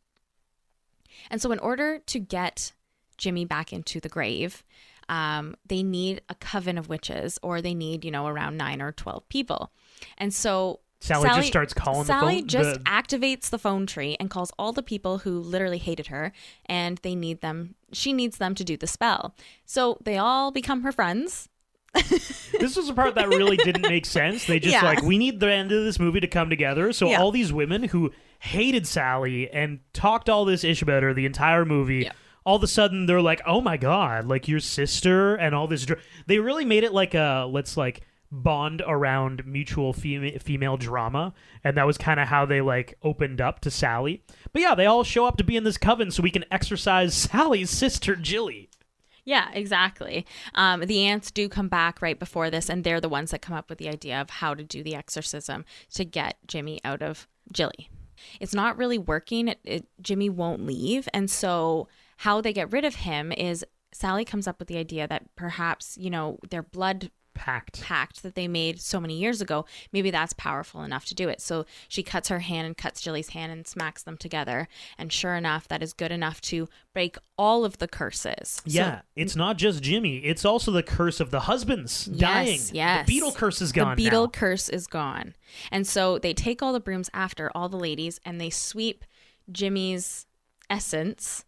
And so in order to get Jimmy back into the grave, they need a coven of witches, or they need, around 9 or 12 people. And so Sally just starts calling Sally just activates the phone tree and calls all the people who literally hated her, and she needs them to do the spell. So they all become her friends. This was a part that really didn't make sense. They just we need the end of this movie to come together. So all these women who hated Sally and talked all this ish about her the entire movie, all of a sudden they're like, oh my God, like your sister and all this. They really made it like let's bond around mutual female drama. And that was kind of how they opened up to Sally. But yeah, they all show up to be in this coven so we can exorcise Sally's sister, Jilly. Yeah, exactly. The aunts do come back right before this, and they're the ones that come up with the idea of how to do the exorcism to get Jimmy out of Jilly. It's not really working. Jimmy won't leave. And so how they get rid of him is Sally comes up with the idea that perhaps, their blood pact that they made so many years ago, maybe that's powerful enough to do it. So she cuts her hand and cuts Jilly's hand and smacks them together. And sure enough, that is good enough to break all of the curses. Yeah, it's not just Jimmy. It's also the curse of the husbands dying. Yes. The beetle curse is gone. The beetle curse is gone. And so they take all the brooms after all the ladies, and they sweep Jimmy's essence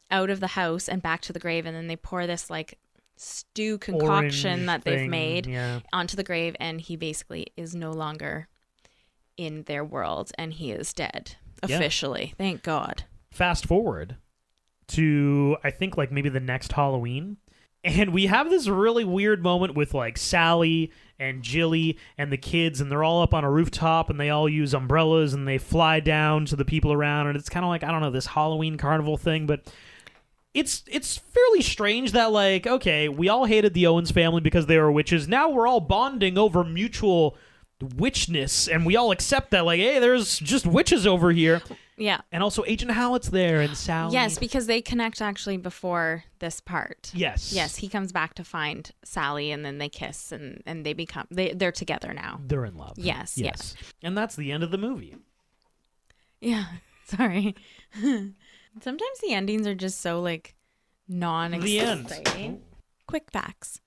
out of the house and back to the grave. And then they pour this stew concoction that they've made onto the grave, and he basically is no longer in their world, and he is dead officially. Thank God. Fast forward to I think maybe the next Halloween, and we have this really weird moment with Sally and Jilly and the kids, and they're all up on a rooftop, and they all use umbrellas, and they fly down to the people around, and it's kind of I don't know, this Halloween carnival thing, but It's fairly strange that, okay, we all hated the Owens family because they were witches. Now we're all bonding over mutual witchness, and we all accept that, hey, there's just witches over here. Yeah. And also Agent Hallett's there, and Sally. Yes, because they connect actually before this part. Yes. Yes, he comes back to find Sally, and then they kiss, and they become, they're together now. They're in love. Yes. And that's the end of the movie. Yeah, sorry. Sometimes the endings are just so non-exciting. Quick facts.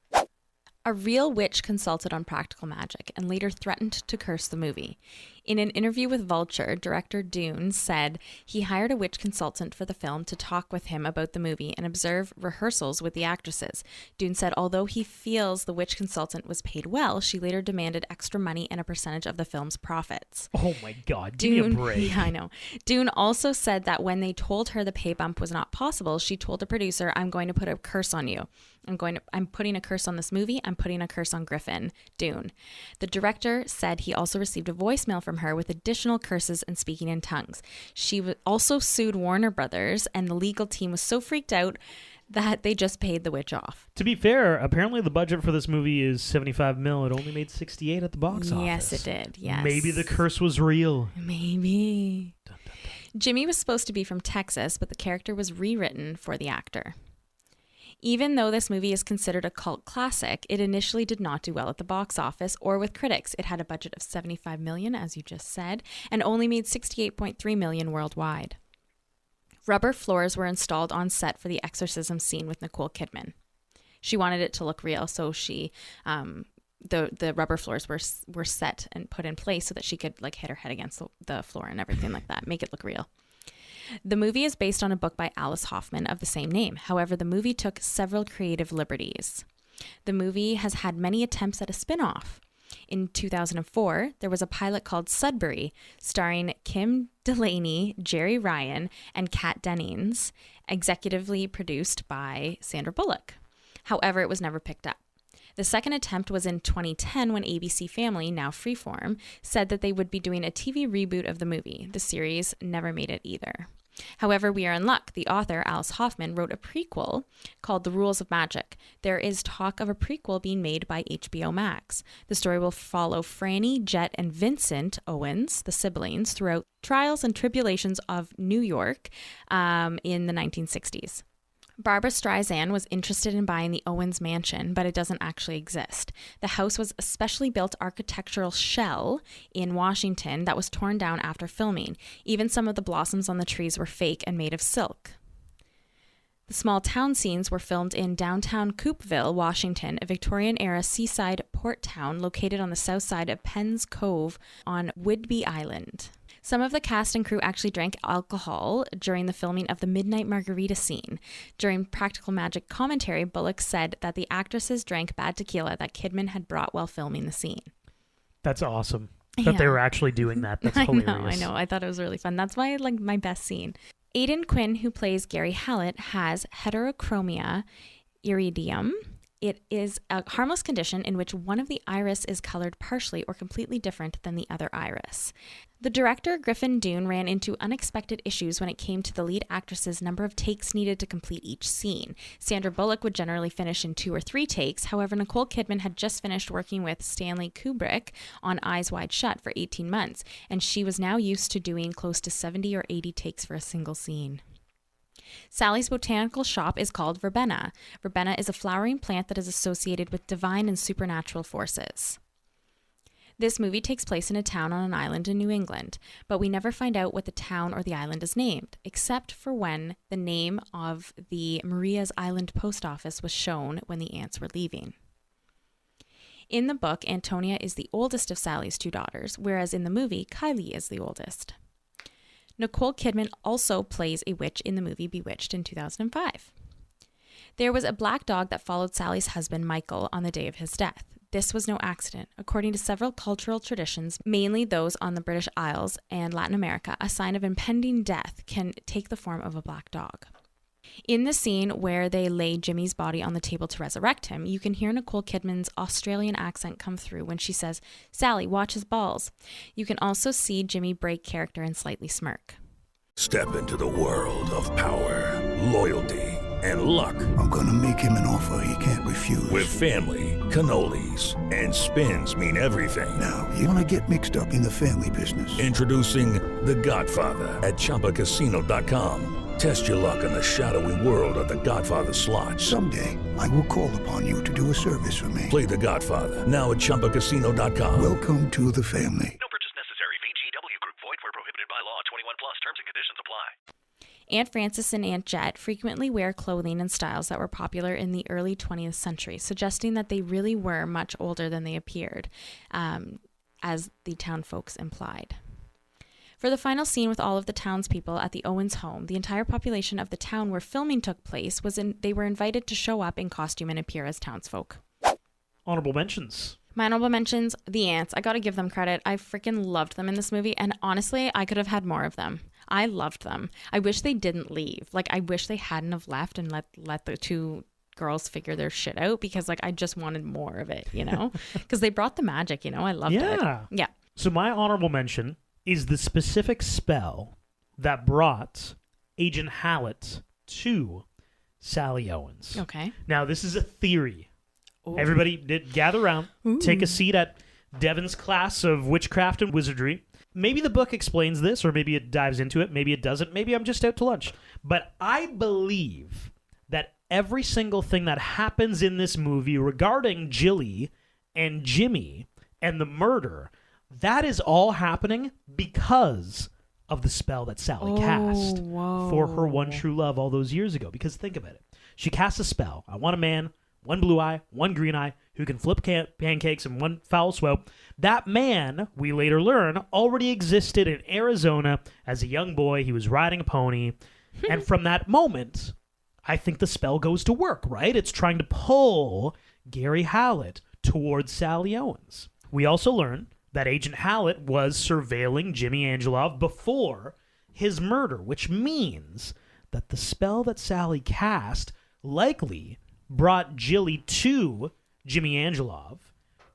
A real witch consulted on practical magic and later threatened to curse the movie. In an interview with Vulture, director Dune said he hired a witch consultant for the film to talk with him about the movie and observe rehearsals with the actresses. Dune said although he feels the witch consultant was paid well, she later demanded extra money and a percentage of the film's profits. Oh my God, give me a break. Yeah, I know. Dune also said that when they told her the pay bump was not possible, she told the producer, I'm going to put a curse on you. I'm putting a curse on this movie. I'm putting a curse on Griffin, Dune. The director said he also received a voicemail from from her with additional curses and speaking in tongues. She also sued Warner Brothers, and the legal team was so freaked out that they just paid the witch off. To be fair, apparently the budget for this movie is $75 million. It only made $68 at the box office. Yes, it did. Yes. Maybe the curse was real. Maybe. Dun, dun, dun. Jimmy was supposed to be from Texas, but the character was rewritten for the actor. Even though this movie is considered a cult classic, it initially did not do well at the box office or with critics. It had a budget of $75 million, as you just said, and only made $68.3 million worldwide. Rubber floors were installed on set for the exorcism scene with Nicole Kidman. She wanted it to look real, so she, the rubber floors were set and put in place so that she could like hit her head against the floor and everything like that, make it look real. The movie is based on a book by Alice Hoffman of the same name. However, the movie took several creative liberties. The movie has had many attempts at a spin-off. In 2004, there was a pilot called Sudbury, starring Kim Delaney, Jerry Ryan, and Kat Dennings, executively produced by Sandra Bullock. However, it was never picked up. The second attempt was in 2010 when ABC Family, now Freeform, said that they would be doing a TV reboot of the movie. The series never made it either. However, we are in luck. The author, Alice Hoffman, wrote a prequel called The Rules of Magic. There is talk of a prequel being made by HBO Max. The story will follow Franny, Jet, and Vincent Owens, the siblings, throughout trials and tribulations of New York in the 1960s. Barbra Streisand was interested in buying the Owens mansion, but it doesn't actually exist. The house was a specially built architectural shell in Washington that was torn down after filming. Even some of the blossoms on the trees were fake and made of silk. The small town scenes were filmed in downtown Coopeville, Washington, a Victorian-era seaside port town located on the south side of Penn's Cove on Whidbey Island. Some of the cast and crew actually drank alcohol during the filming of the Midnight Margarita scene. During Practical Magic commentary, Bullock said that the actresses drank bad tequila that Kidman had brought while filming the scene. That's awesome. That they were actually doing that. That's hilarious. I know. I thought it was really fun. That's why I like my best scene. Aidan Quinn, who plays Gary Hallett, has heterochromia iridium. It is a harmless condition in which one of the iris is colored partially or completely different than the other iris. The director, Griffin Dunne, ran into unexpected issues when it came to the lead actress's number of takes needed to complete each scene. Sandra Bullock would generally finish in 2 or 3 takes. However, Nicole Kidman had just finished working with Stanley Kubrick on Eyes Wide Shut for 18 months, and she was now used to doing close to 70 or 80 takes for a single scene. Sally's botanical shop is called Verbena. Verbena is a flowering plant that is associated with divine and supernatural forces. This movie takes place in a town on an island in New England, but we never find out what the town or the island is named, except for when the name of the Maria's Island post office was shown when the aunts were leaving. In the book, Antonia is the oldest of Sally's 2 daughters, whereas in the movie, Kylie is the oldest. Nicole Kidman also plays a witch in the movie Bewitched in 2005. There was a black dog that followed Sally's husband, Michael, on the day of his death. This was no accident. According to several cultural traditions, mainly those on the British Isles and Latin America, a sign of impending death can take the form of a black dog. In the scene where they lay Jimmy's body on the table to resurrect him, you can hear Nicole Kidman's Australian accent come through when she says, "Sally, watch his balls." You can also see Jimmy break character and slightly smirk. Step into the world of power, loyalty, and luck. I'm gonna make him an offer he can't refuse. With family, cannolis, and spins mean everything. Now, you wanna get mixed up in the family business. Introducing The Godfather at ChumbaCasino.com. Test your luck in the shadowy world of The Godfather slot. Someday, I will call upon you to do a service for me. Play The Godfather now at ChumbaCasino.com. Welcome to the family. No purchase necessary. VGW Group. Void where prohibited by law. 21 plus. Terms and conditions apply. Aunt Frances and Aunt Jet frequently wear clothing and styles that were popular in the early 20th century, suggesting that they really were much older than they appeared, as the town folks implied. For the final scene with all of the townspeople at the Owens home, the entire population of the town where filming took place they were invited to show up in costume and appear as townsfolk. Honorable mentions. My honorable mentions, the aunts. I gotta give them credit. I freaking loved them in this movie, and honestly, I could have had more of them. I loved them. I wish they didn't leave. Like, I wish they hadn't have left and let the 2 girls figure their shit out, because like I just wanted more of it, you know? Because they brought the magic, you know? I loved it. Yeah. So my honorable mention is the specific spell that brought Agent Hallett to Sally Owens. Okay. Now, this is a theory. Ooh. Everybody gather around, Ooh. take a seat at Devin's class of witchcraft and wizardry. Maybe the book explains this, or maybe it dives into it. Maybe it doesn't. Maybe I'm just out to lunch. But I believe that every single thing that happens in this movie regarding Jilly and Jimmy and the murder, that is all happening because of the spell that Sally cast for her one true love all those years ago. Because think about it. She cast a spell. I want a man, one blue eye, one green eye, who can flip pancakes in one foul swoop. That man, we later learn, already existed in Arizona as a young boy. He was riding a pony. And from that moment, I think the spell goes to work, right? It's trying to pull Gary Hallett towards Sally Owens. We also learn that Agent Hallett was surveilling Jimmy Angelov before his murder, which means that the spell that Sally cast likely brought Jilly to Jimmy Angelov,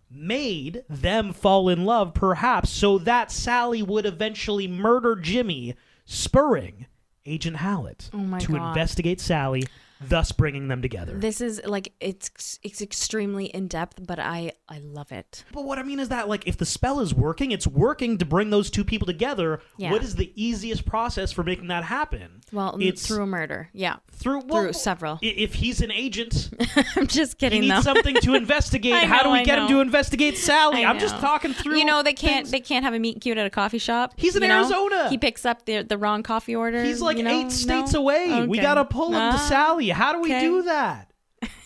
made them fall in love perhaps so that Sally would eventually murder Jimmy, spurring Agent Hallett to investigate Sally, thus bringing them together. This is like it's extremely in depth, but I love it. But what I mean is that, like, if the spell is working, it's working to bring those two people together. Yeah. What is the easiest process for making that happen? Well, it's through a murder. Yeah. Through several. If he's an agent, I'm just kidding. He needs something to investigate. How do we get him to investigate Sally? I'm just talking through. You know, they can't have a meet cute at a coffee shop. He's in Arizona. He picks up the wrong coffee order. He's like 8 states No? away. Okay. We gotta pull him to Sally. How do we do that?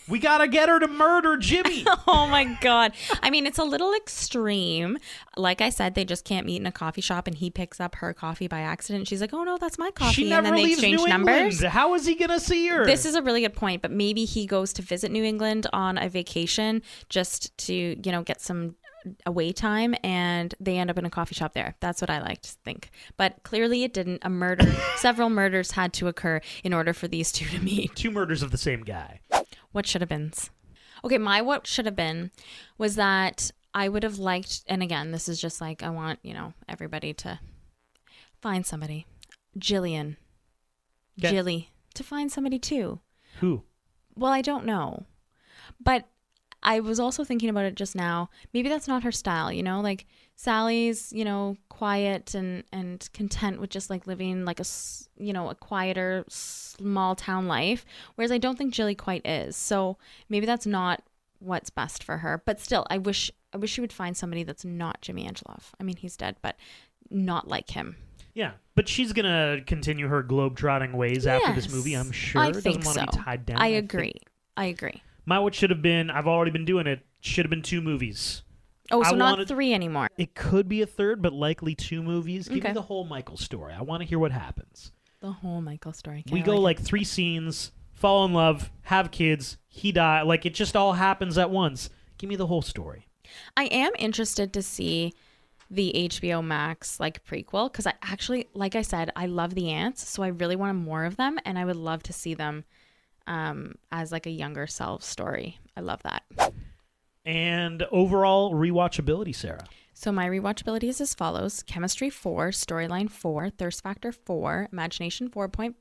We gotta get her to murder Jimmy. Oh my God. I mean, it's a little extreme. Like I said, they just can't meet in a coffee shop and he picks up her coffee by accident. She's like, oh no, that's my coffee. She and never then they leaves exchange New numbers. England. How is he gonna see her? This is a really good point, but maybe he goes to visit New England on a vacation just to, get some away time, and they end up in a coffee shop there. That's what I like to think. But clearly it didn't. Several murders had to occur in order for these two to meet. 2 murders of the same guy. What should have been? Okay, my what should have been was that I would have liked, and again, this is just like I want, everybody to find somebody. Jillian. Okay. Jilly. To find somebody too. Who? Well, I don't know. But I was also thinking about it just now. Maybe that's not her style, like Sally's, quiet and content with just like living like a quieter small town life. Whereas I don't think Jilly quite is. So maybe that's not what's best for her. But still, I wish she would find somebody that's not Jimmy Angelov. I mean, he's dead, but not like him. Yeah, but she's going to continue her globe-trotting ways after this movie, I'm sure. I think Doesn't want to be tied down. I agree. My what should have been, I've already been doing it, should have been 2 movies. Oh, so not 3 anymore. It could be a third, but likely 2 movies. Give Okay. me the whole Michael story. I want to hear what happens. The whole Michael story. We go like 3 scenes, fall in love, have kids, he die. Like, it just all happens at once. Give me the whole story. I am interested to see the HBO Max like prequel, because I actually, like I said, I love the ants, so I really want more of them, and I would love to see them as like a younger self story. I love that. And overall rewatchability, Sarah. So my rewatchability is as follows: Chemistry 4, Storyline 4, Thirst Factor 4, Imagination 4.5,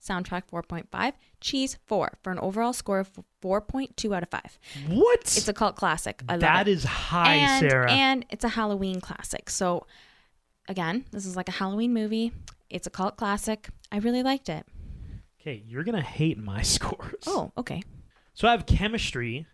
Soundtrack 4.5, Cheese 4, for an overall score of 4.2 out of 5. What? It's a cult classic. I love That it. is high, Sarah. And it's a Halloween classic. So again, this is like a Halloween movie. It's a cult classic. I really liked it. Okay, you're going to hate my scores. Oh, okay. So I have Chemistry,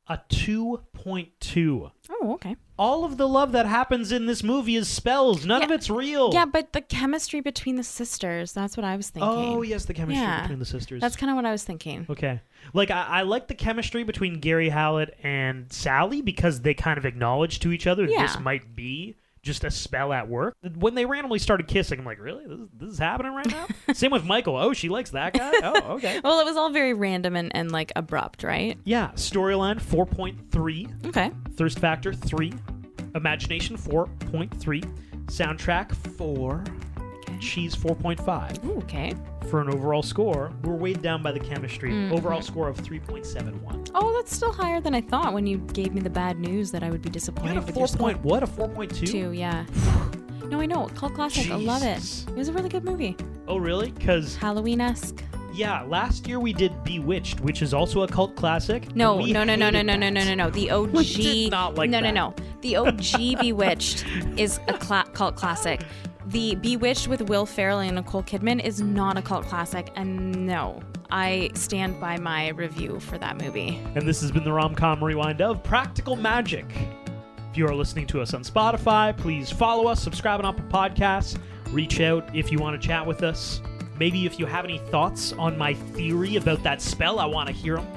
a 2.2. Oh, okay. All of the love that happens in this movie is spells. None of it's real. Yeah, but the chemistry between the sisters, that's what I was thinking. Oh, yes, the chemistry between the sisters. That's kind of what I was thinking. Okay. Like, I like the chemistry between Gary Hallett and Sally because they kind of acknowledge to each other this might be just a spell at work. When they randomly started kissing, I'm like, really? This is happening right now? Same with Michael. Oh, she likes that guy? Oh, okay. Well, it was all very random and like abrupt, right? Yeah. Storyline 4.3. Okay. Thirst Factor 3. Imagination 4.3. Soundtrack 4. Okay. and she's 4.5. Ooh, okay. For an overall score, we're weighed down by the chemistry. Overall score of 3.71. Oh, that's still higher than I thought when you gave me the bad news that I would be disappointed You had a with your score. what? A 4.2? 2, yeah. No, I know. Cult classic. I love it. It was a really good movie. Oh, really? Because Halloween-esque. yeah, last year we did Bewitched, which is also a cult classic. No. We hated that. The OG. We did not like that. No. The OG Bewitched is a cult classic. The Bewitched with Will Ferrell and Nicole Kidman is not a cult classic, and no, I stand by my review for that movie. And this has been the Rom-Com Rewind of Practical Magic. If you are listening to us on Spotify, please follow us, subscribe on Apple Podcasts, reach out if you want to chat with us. Maybe if you have any thoughts on my theory about that spell, I want to hear them.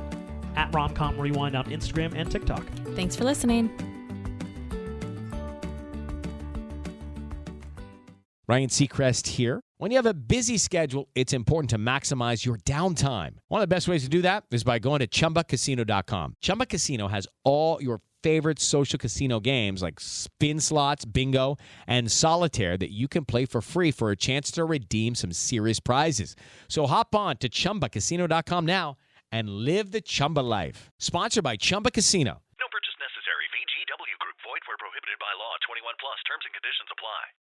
At Rom-Com Rewind on Instagram and TikTok. Thanks for listening. Ryan Seacrest here. When you have a busy schedule, it's important to maximize your downtime. One of the best ways to do that is by going to ChumbaCasino.com. Chumba Casino has all your favorite social casino games like spin slots, bingo, and solitaire that you can play for free for a chance to redeem some serious prizes. So hop on to ChumbaCasino.com now and live the Chumba life. Sponsored by Chumba Casino.